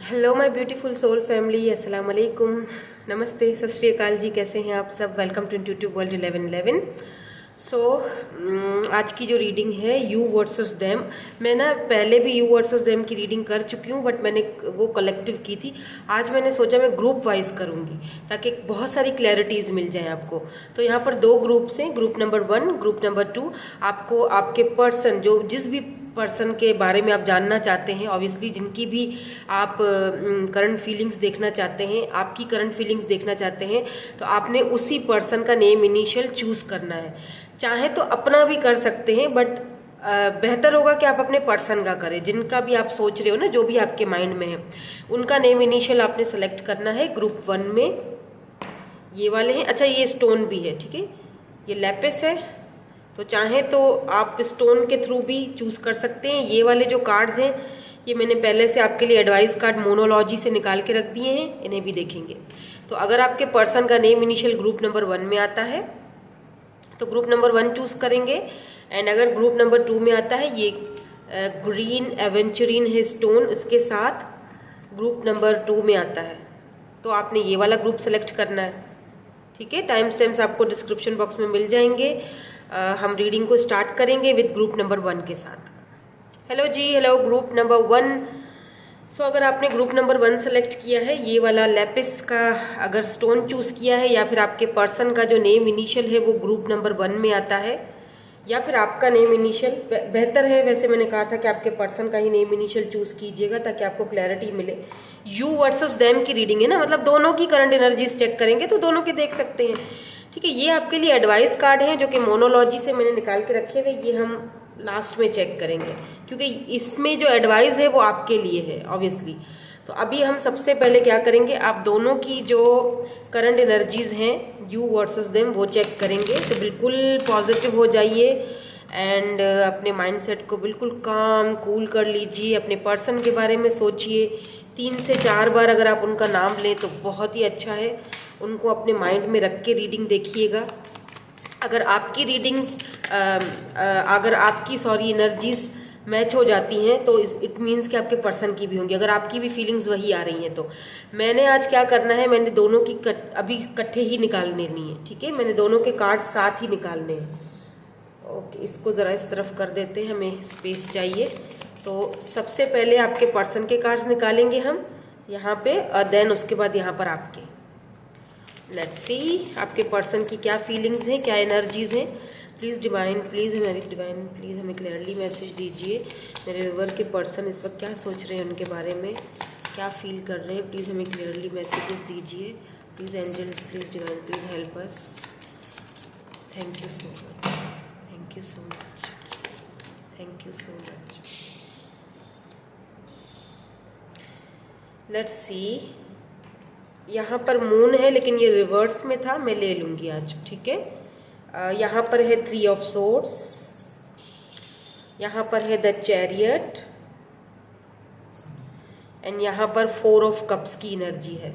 Hello my beautiful soul family, अस्सलाम वालेकुम, नमस्ते, सत श्री अकाल जी। कैसे हैं आप सब? Welcome to intuitive world 1111। So आज की जो रीडिंग है यू वर्सेस देम, मैं ना पहले भी यू वर्सेस देम की रीडिंग कर चुकी हूँ, बट मैंने वो कलेक्टिव की थी। आज मैंने सोचा मैं ग्रुप वाइज करूँगी ताकि बहुत सारी क्लैरिटीज़ मिल जाएं आपको। तो यहाँ पर दो ग्रुप्स हैं, ग्रुप नंबर 1, ग्रुप नंबर 2। आपको आपके पर्सन, जो जिस भी पर्सन के बारे में आप जानना चाहते हैं, ऑब्वियसली जिनकी भी आप करंट फीलिंग्स देखना चाहते हैं, आपकी करंट फीलिंग्स देखना चाहते हैं, तो आपने उसी पर्सन का नेम इनिशियल चूज करना है। चाहे तो अपना भी कर सकते हैं, बट बेहतर होगा कि आप अपने पर्सन का करें। जिनका भी आप सोच रहे हो ना, जो भी आपके माइंड में है, उनका नेम इनिशियल आपने सेलेक्ट करना है। ग्रुप 1 में ये वाले हैं। अच्छा, ये स्टोन भी है, ठीक है, ये लैपिस है, तो चाहे तो आप स्टोन के थ्रू भी चूज कर सकते हैं। ये वाले जो कार्ड्स हैं, ये मैंने पहले से आपके लिए एडवाइस कार्ड मोनोलॉजी से निकाल के रख दिए हैं, इन्हें भी देखेंगे। तो अगर आपके पर्सन का नेम इनिशियल ग्रुप नंबर 1 में आता है तो ग्रुप नंबर 1 चूज करेंगे। एंड अगर ग्रुप नंबर 2 में आता है, ये ग्रीन एवेंचुरिन है स्टोन, इसके साथ ग्रुप नंबर 2 में आता है, तो आपने ये वाला ग्रुप सेलेक्ट करना है, ठीक है। टाइम स्टैम्प्स आपको डिस्क्रिप्शन बॉक्स में मिल जाएंगे। हम रीडिंग को स्टार्ट करेंगे विद ग्रुप नंबर 1 के साथ। हेलो जी, हेलो ग्रुप नंबर 1। सो अगर आपने ग्रुप नंबर 1 सेलेक्ट किया है, ये वाला लैपिस का अगर स्टोन चूज किया है, या फिर आपके पर्सन का जो नेम इनिशियल है वो ग्रुप नंबर 1 में आता है, या फिर आपका नेम इनिशियल बेहतर है। वैसे मैंने कहा था कि आपके पर्सन का ही नेम इनिशियल चूज कीजिएगा ताकि आपको क्लैरिटी मिले। यू वर्सेस देम की रीडिंग है ना, मतलब दोनों की करंट एनर्जीज चेक करेंगे, तो दोनों के देख सकते हैं, ठीक है। ये आपके लिए एडवाइस कार्ड है जो कि मोनोलॉजी से मैंने निकाल के रखे हुए, ये हम लास्ट में चेक करेंगे, क्योंकि इसमें जो एडवाइस है वो आपके लिए है ऑब्वियसली। तो अभी हम सबसे पहले क्या करेंगे, आप दोनों की जो करंट एनर्जीज हैं यू वर्सेस देम वो चेक करेंगे। तो बिल्कुल पॉजिटिव हो जाइए एंड अपने माइंडसेट को बिल्कुल काम कूल कर लीजिए। अपने पर्सन के बारे में सोचिए 3 से 4 बार, अगर आप उनका नाम लें तो बहुत ही अच्छा है। उनको अपने माइंड में रख के रीडिंग देखिएगा। अगर आपकी रीडिंग्स अगर आपकी एनर्जीज मैच हो जाती हैं तो इट मीन्स कि आपके पर्सन की भी होंगी, अगर आपकी भी फीलिंग्स वही आ रही हैं। तो मैंने आज क्या करना है, मैंने दोनों की अभी इकट्ठे ही निकालने नहीं है, ठीक है। मैंने दोनों के कार्ड साथ ही निकालने हैं। ओके, इसको ज़रा इस तरफ कर देते हैं, हमें स्पेस चाहिए। तो सबसे पहले आपके पर्सन के कार्ड्स निकालेंगे हम यहाँ पे, और देन उसके बाद यहाँ पर आपके। लेट्स सी आपके पर्सन की क्या फीलिंग्स हैं, क्या एनर्जीज हैं। प्लीज़ डिवाइन, प्लीज़ हमारी डिवाइन, प्लीज़ हमें क्लियरली मैसेज दीजिए। मेरे व्यूअर के पर्सन इस वक्त क्या सोच रहे हैं, उनके बारे में क्या फील कर रहे हैं, प्लीज़ हमें क्लियरली मैसेजेस दीजिए। Please angels, please divine, please help us. Thank you so much, thank you so much, thank you so much. Let's see, यहाँ पर मून है लेकिन ये रिवर्स में था, मैं ले लूँगी आज, ठीक है। यहाँ पर है 3 ऑफ सोर्ड्स, यहाँ पर है द चैरियट, एंड यहाँ पर 4 ऑफ कप्स की एनर्जी है।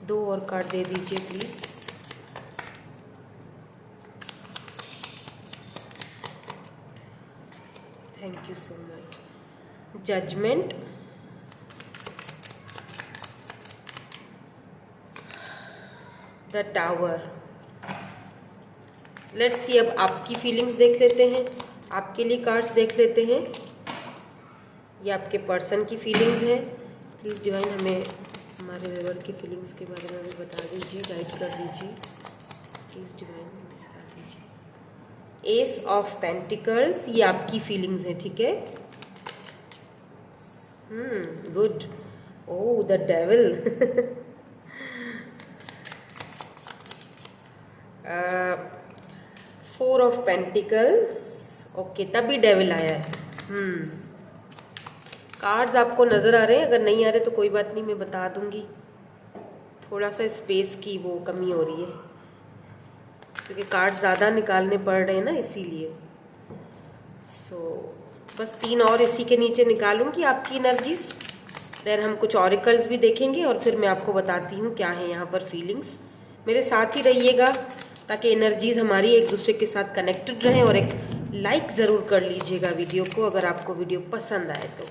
2 और कार्ड दे दीजिए please. Thank you so much. Judgement, the tower. Let's see, अब आपकी फीलिंग्स देख लेते हैं, आपके लिए कार्ड्स देख लेते हैं। ये आपके पर्सन की फीलिंग्स हैं। प्लीज़ डिवाइन हमें हमारे व्यूअर की फीलिंग्स के बारे में भी बता दीजिए, गाइड कर दीजिए। प्लीज़ डिवाइन बता दीजिए। एस ऑफ पेंटिकल्स, ये आपकी फीलिंग्स हैं, ठीक है। Good. Oh, the devil. 4 of pentacles, okay, तभी डेविल आया है। कार्ड्स आपको नज़र आ रहे हैं, अगर नहीं आ रहे तो कोई बात नहीं, मैं बता दूंगी। थोड़ा सा स्पेस की वो कमी हो रही है क्योंकि कार्ड्स ज़्यादा निकालने पड़ रहे हैं ना, इसीलिए। बस 3 और इसी के नीचे निकालूंगी आपकी एनर्जीज, देन हम कुछ ऑरिकल्स भी देखेंगे और फिर मैं आपको बताती हूँ क्या है यहाँ पर फीलिंग्स। मेरे साथ ही रहिएगा ताकि एनर्जीज हमारी एक दूसरे के साथ कनेक्टेड रहें। और एक लाइक ज़रूर कर लीजिएगा वीडियो को अगर आपको वीडियो पसंद आए तो।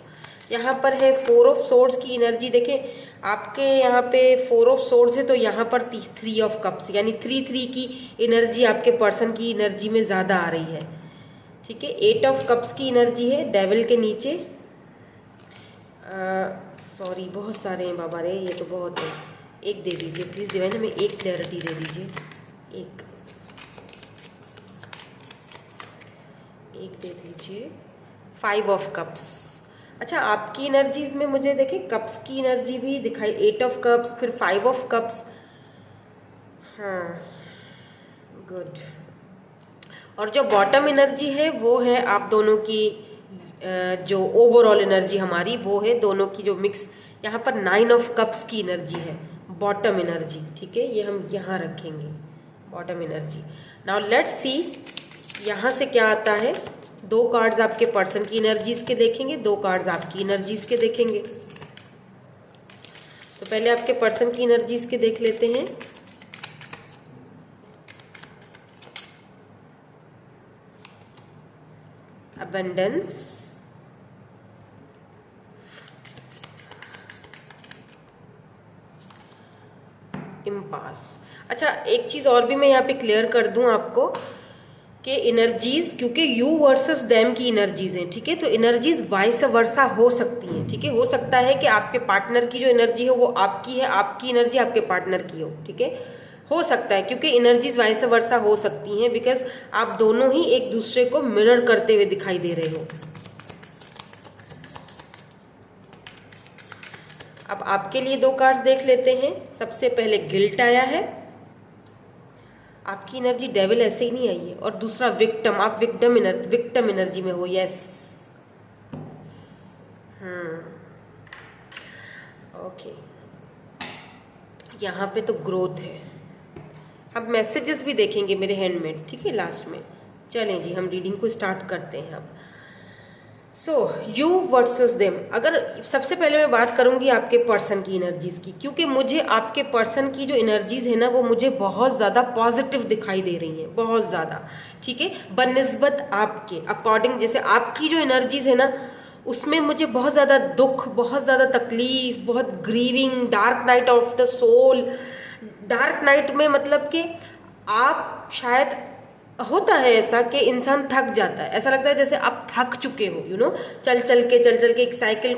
यहाँ पर है 4 ऑफ सोर्ड्स की एनर्जी। देखें आपके यहाँ पे 4 ऑफ सोर्ड्स है तो यहाँ पर 3 ऑफ कप्स, यानी 3 की एनर्जी आपके पर्सन की एनर्जी में ज़्यादा आ रही है। ठीक है, 8 ऑफ कप्स की एनर्जी है डेविल के नीचे। सॉरी बहुत सारे हैं बाबा रे, ये तो बहुत है। एक दे दीजिए प्लीज़ डिवाइन, हमें एक क्लैरिटी दे दीजिए। एक दे दीजिए। 5 ऑफ कप्स। अच्छा, आपकी एनर्जीज में मुझे देखें कप्स की एनर्जी भी दिखाई, 8 ऑफ कप्स, फिर 5 ऑफ कप्स। हाँ गुड। और जो बॉटम एनर्जी है वो है आप दोनों की, जो ओवरऑल एनर्जी हमारी वो है दोनों की जो मिक्स। यहाँ पर 9 ऑफ कप्स की एनर्जी है बॉटम एनर्जी। ठीक है, ये हम यहाँ रखेंगे bottom energy. Now let's see यहाँ से क्या आता है। 2 कार्ड्स आपके पर्सन की एनर्जीज के देखेंगे, 2 कार्ड्स आपकी एनर्जीज के देखेंगे। तो पहले आपके पर्सन की एनर्जीज के देख लेते हैं। Abundance, impasse. अच्छा, एक चीज़ और भी मैं यहाँ पे क्लियर कर दूँ आपको कि एनर्जीज, क्योंकि यू वर्सेस देम की एनर्जीज हैं। ठीक है, तो एनर्जीज वाइस वर्सा हो सकती हैं। ठीक है, हो सकता है कि आपके पार्टनर की जो एनर्जी है वो आपकी है, आपकी एनर्जी आपके पार्टनर की हो। ठीक है, हो सकता है, क्योंकि एनर्जीज वाइस वर्सा हो सकती हैं, बिकॉज आप दोनों ही एक दूसरे को मिरर करते हुए दिखाई दे रहे हो। अब आपके लिए 2 कार्ड्स देख लेते हैं। सबसे पहले गिल्ट आया है, आपकी एनर्जी डेविल ऐसे ही नहीं आई है। और दूसरा विक्टिम, आप विक्टिम एनर्जी में हो। Yes, okay. यहाँ पे तो ग्रोथ है। अब मैसेजेस भी देखेंगे मेरे हैंडमेड। ठीक है, लास्ट में। चलें जी, हम रीडिंग को स्टार्ट करते हैं अब। So you versus them. अगर सबसे पहले मैं बात करूंगी आपके पर्सन की एनर्जीज की, क्योंकि मुझे आपके पर्सन की जो एनर्जीज है ना वो मुझे बहुत ज़्यादा पॉजिटिव दिखाई दे रही हैं, बहुत ज़्यादा। ठीक है, बनिस्बत आपके अकॉर्डिंग, जैसे आपकी जो एनर्जीज है ना उसमें मुझे बहुत ज़्यादा दुख, बहुत ज़्यादा तकलीफ, बहुत grieving, dark night of the soul. Dark night में मतलब कि आप शायद, होता है ऐसा कि इंसान थक जाता है, ऐसा लगता है जैसे आप थक चुके हो, यू नो, चल चल के एक साइकिल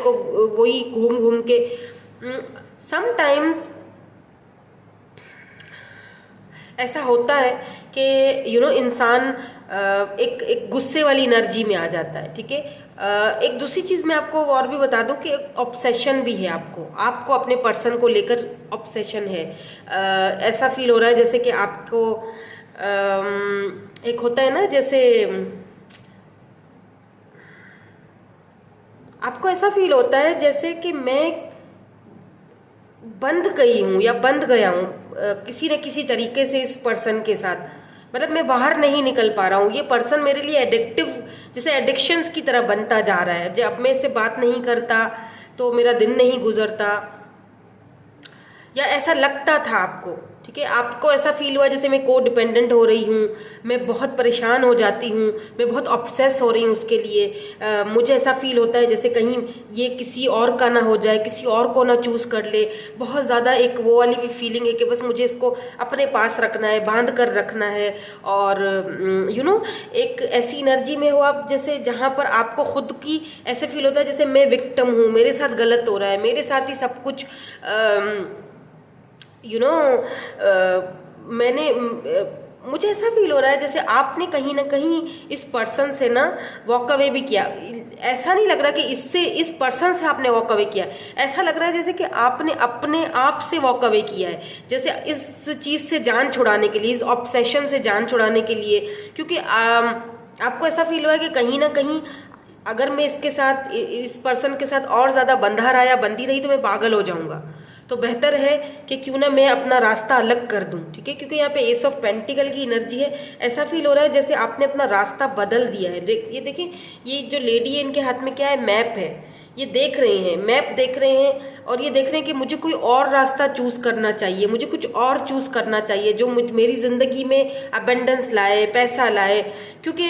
को वही घूम घूम के। समटाइम्स ऐसा होता है कि यू नो इंसान एक गुस्से वाली एनर्जी में आ जाता है। ठीक है, एक दूसरी चीज़ मैं आपको और भी बता दूं कि एक ऑब्सेशन भी है आपको अपने पर्सन को लेकर ऑब्सेशन है। ऐसा फील हो रहा है जैसे कि आपको एक होता है ना, जैसे आपको ऐसा फील होता है जैसे कि मैं बंध गई हूँ या बंध गया हूँ किसी न किसी तरीके से इस पर्सन के साथ। मतलब मैं बाहर नहीं निकल पा रहा हूँ। ये पर्सन मेरे लिए एडिक्टिव, जैसे एडिक्शंस की तरह बनता जा रहा है। जब मैं इससे बात नहीं करता तो मेरा दिन नहीं गुजरता, या ऐसा लगता था आपको। ठीक है, आपको ऐसा फील हुआ जैसे मैं को डिपेंडेंट हो रही हूँ, मैं बहुत परेशान हो जाती हूँ, मैं बहुत ऑब्सेस हो रही हूँ उसके लिए। मुझे ऐसा फील होता है जैसे कहीं ये किसी और का ना हो जाए, किसी और को ना चूज़ कर ले। बहुत ज़्यादा एक वो वाली भी फीलिंग है कि बस मुझे इसको अपने पास रखना है, बांध कर रखना है। और यू नो एक ऐसी एनर्जी में हो आप जैसे जहाँ पर आपको खुद की ऐसे फील होता है जैसे मैं विक्टिम हूँ, मेरे साथ गलत हो रहा है, मेरे साथ ही सब कुछ यू नो मुझे ऐसा फील हो रहा है जैसे आपने कहीं ना कहीं इस पर्सन से ना वॉक अवे भी किया। ऐसा नहीं लग रहा कि इस पर्सन से आपने वॉक अवे किया, ऐसा लग रहा है जैसे कि आपने अपने आप से वॉक अवे किया है, जैसे इस चीज़ से जान छुड़ाने के लिए, इस ऑब्सेशन से जान छुड़ाने के लिए। क्योंकि आपको ऐसा फील हुआ है कि कहीं ना कहीं अगर मैं इसके साथ, इस पर्सन के साथ और ज़्यादा बंधा रहा या बंधी रही तो मैं पागल हो जाऊंगा। तो बेहतर है कि क्यों ना मैं अपना रास्ता अलग कर दूं। ठीक है, क्योंकि यहाँ पे एस ऑफ पेंटिकल की एनर्जी है। ऐसा फील हो रहा है जैसे आपने अपना रास्ता बदल दिया है। ये देखें, ये जो लेडी है इनके हाथ में क्या है, मैप है। ये देख रहे हैं, मैप देख रहे हैं और ये देख रहे हैं कि मुझे कोई और रास्ता चूज़ करना चाहिए, मुझे कुछ और चूज़ करना चाहिए जो मेरी ज़िंदगी में अबेंडेंस लाए, पैसा लाए। क्योंकि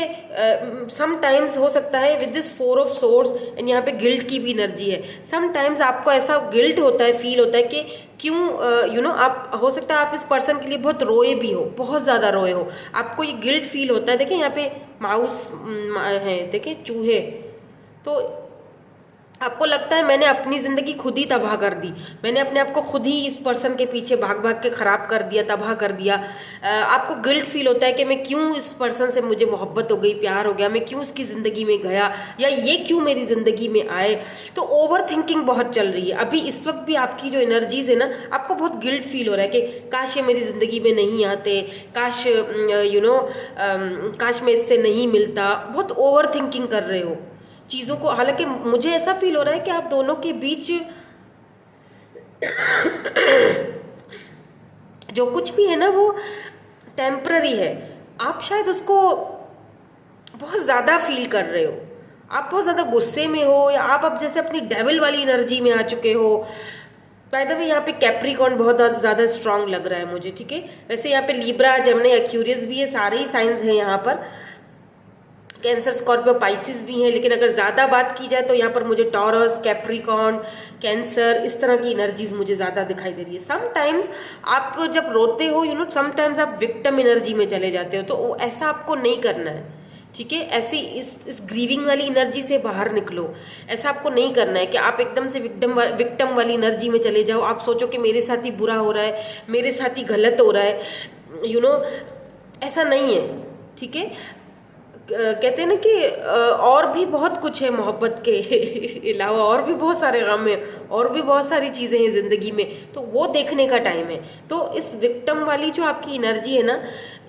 सम टाइम्स हो सकता है with this 4 of source and यहाँ पे गिल्ट की भी एनर्जी है। सम टाइम्स आपको ऐसा गिल्ट होता है, फील होता है कि क्यों आप हो सकता है आप इस पर्सन के लिए बहुत रोए भी हो, बहुत ज़्यादा रोए हो, आपको ये गिल्ट फील होता है। देखिए यहाँ पे माउस है, देखिए चूहे, तो आपको लगता है मैंने अपनी ज़िंदगी खुद ही तबाह कर दी, मैंने अपने आप को खुद ही इस पर्सन के पीछे भाग भाग के ख़राब कर दिया, तबाह कर दिया। आपको गिल्ट फील होता है कि मैं क्यों इस पर्सन से मुझे मोहब्बत हो गई, प्यार हो गया, मैं क्यों इसकी ज़िंदगी में गया, या ये क्यों मेरी ज़िंदगी में आए। तो ओवर थिंकिंग बहुत चल रही है अभी इस वक्त भी। आपकी जो एनर्जीज है ना, आपको बहुत गिल्ट फील हो रहा है कि काश ये मेरी ज़िंदगी में नहीं आते, काश काश मैं इससे नहीं मिलता। बहुत ओवर थिंकिंग कर रहे हो चीज़ों को। हालांकि मुझे ऐसा फील हो रहा है कि आप दोनों के बीच जो कुछ भी है ना वो टेम्पररी है। आप शायद उसको बहुत ज़्यादा फील कर रहे हो, आप बहुत ज़्यादा गुस्से में हो, या आप अब जैसे अपनी डेविल वाली एनर्जी में आ चुके हो। बाय द वे यहाँ पे कैप्रिकॉर्न बहुत ज़्यादा स्ट्रांग लग रहा है मुझे, ठीक है। वैसे यहाँ पे लीब्रा, जेमिनी, एक्यूरियस भी है, सारे ही साइंस हैं यहाँ पर। कैंसर, स्कॉर्पियो, पाइसिस भी हैं, लेकिन अगर ज़्यादा बात की जाए तो यहाँ पर मुझे टॉरस, कैप्रिकॉर्न, कैंसर, इस तरह की एनर्जीज मुझे ज़्यादा दिखाई दे रही है। समटाइम्स आप जब रोते हो समटाइम्स आप विक्टिम एनर्जी में चले जाते हो, तो ऐसा आपको नहीं करना है, ठीक है। ऐसी इस ग्रीविंग वाली एनर्जी से बाहर निकलो। ऐसा आपको नहीं करना है कि आप एकदम से विक्टिम वाली एनर्जी में चले जाओ। आप सोचो कि मेरे साथ ही बुरा हो रहा है, मेरे साथ ही गलत हो रहा है, ऐसा नहीं है, ठीक है। कहते हैं ना कि और भी बहुत कुछ है मोहब्बत के अलावा, और भी बहुत सारे गम हैं, और भी बहुत सारी चीज़ें हैं ज़िंदगी में, तो वो देखने का टाइम है। तो इस विक्टिम वाली जो आपकी एनर्जी है ना,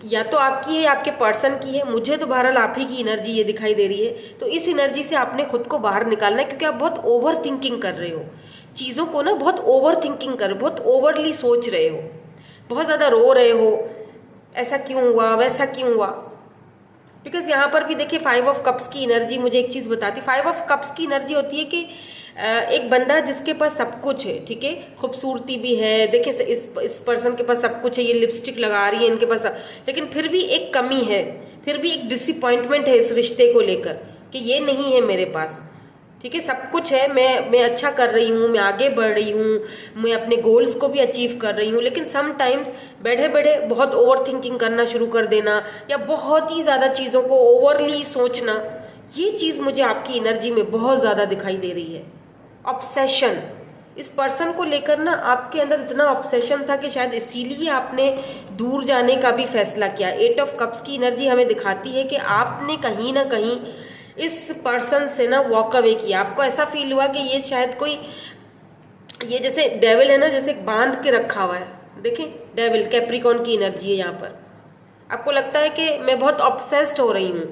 या तो आपकी है या आपके पर्सन की है, मुझे तो बहरहाल आप ही की एनर्जी ये दिखाई दे रही है। तो इस एनर्जी से आपने खुद को बाहर निकालना है, क्योंकि आप बहुत ओवर थिंकिंग कर रहे हो चीज़ों को ना, बहुत ओवर थिंकिंग कर रहे हो, बहुत ओवरली सोच रहे हो, बहुत ज़्यादा रो रहे हो, ऐसा क्यों हुआ, वैसा क्यों हुआ। बिकॉज यहाँ पर भी देखिए 5 ऑफ कप्स की एनर्जी मुझे एक चीज़ बताती। 5 ऑफ कप्स की एनर्जी होती है कि एक बंदा जिसके पास सब कुछ है, ठीक है, खूबसूरती भी है, देखिए इस पर्सन के पास सब कुछ है, ये लिपस्टिक लगा रही है, इनके पास लेकिन फिर भी एक कमी है, फिर भी एक डिसअपॉइंटमेंट है इस रिश्ते को लेकर कि ये नहीं है मेरे पास, ठीक है। सब कुछ है, मैं अच्छा कर रही हूँ, मैं आगे बढ़ रही हूँ, मैं अपने गोल्स को भी अचीव कर रही हूँ, लेकिन सम टाइम्स बैठे बैठे बहुत ओवर थिंकिंग करना शुरू कर देना, या बहुत ही ज़्यादा चीज़ों को ओवरली सोचना, ये चीज़ मुझे आपकी एनर्जी में बहुत ज़्यादा दिखाई दे रही है। ऑब्सेशन, इस पर्सन को लेकर ना आपके अंदर इतना ऑब्सेशन था कि शायद इसीलिए आपने दूर जाने का भी फैसला किया। 8 ऑफ कप्स की एनर्जी हमें दिखाती है कि आपने कहीं ना कहीं इस पर्सन से ना वॉक अवे किया। आपको ऐसा फील हुआ कि ये शायद कोई, ये जैसे डेविल है ना, जैसे बांध के रखा हुआ है, देखें डेविल कैप्रिकॉर्न की एनर्जी है यहाँ पर। आपको लगता है कि मैं बहुत ऑब्सेस्ड हो रही हूँ,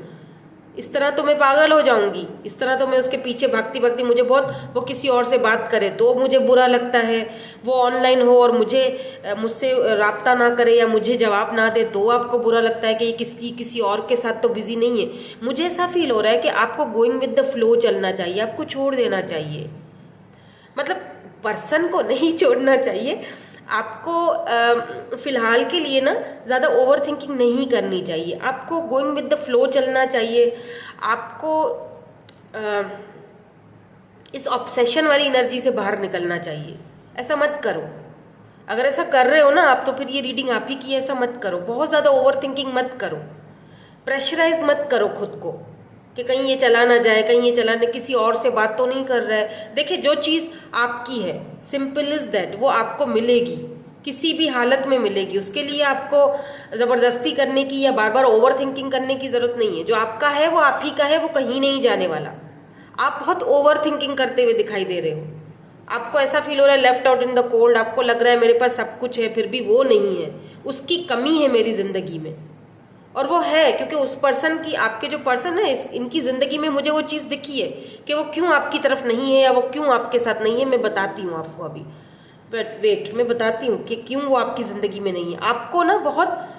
इस तरह तो मैं पागल हो जाऊंगी, इस तरह तो मैं उसके पीछे भागती भागती, मुझे बहुत, वो किसी और से बात करे तो मुझे बुरा लगता है, वो ऑनलाइन हो और मुझसे राब्ता ना करे या मुझे जवाब ना दे तो आपको बुरा लगता है कि ये किसी और के साथ तो बिजी नहीं है। मुझे ऐसा फील हो रहा है कि आपको गोइंग विद द फ्लो चलना चाहिए, आपको छोड़ देना चाहिए, मतलब पर्सन को नहीं छोड़ना चाहिए आपको। फिलहाल के लिए ना ज़्यादा ओवर थिंकिंग नहीं करनी चाहिए, आपको गोइंग विद द फ्लो चलना चाहिए। आपको इस ऑब्सेशन वाली एनर्जी से बाहर निकलना चाहिए। ऐसा मत करो, अगर ऐसा कर रहे हो ना आप, तो फिर ये रीडिंग आप ही की है। ऐसा मत करो, बहुत ज़्यादा ओवर थिंकिंग मत करो, प्रेशराइज मत करो खुद को कि कहीं ये चला ना जाए, कहीं ये चला, किसी और से बात तो नहीं कर रहा है। देखिए जो चीज़ आपकी है, सिंपल इज दैट, वो आपको मिलेगी, किसी भी हालत में मिलेगी। उसके लिए आपको ज़बरदस्ती करने की या बार बार ओवर थिंकिंग करने की ज़रूरत नहीं है। जो आपका है वो आप ही का है, वो कहीं नहीं जाने वाला। आप बहुत ओवर थिंकिंग करते हुए दिखाई दे रहे हो, आपको ऐसा फील हो रहा है left out in the cold, आपको लग रहा है मेरे पास सब कुछ है फिर भी वो नहीं है, उसकी कमी है मेरी ज़िंदगी में। और वो है क्योंकि उस पर्सन की, आपके जो पर्सन है इनकी ज़िंदगी में मुझे वो चीज़ दिखी है कि वो क्यों आपकी तरफ नहीं है या वो क्यों आपके साथ नहीं है। मैं बताती हूँ आपको अभी, बट वेट, मैं बताती हूँ कि क्यों वो आपकी ज़िंदगी में नहीं है। आपको ना बहुत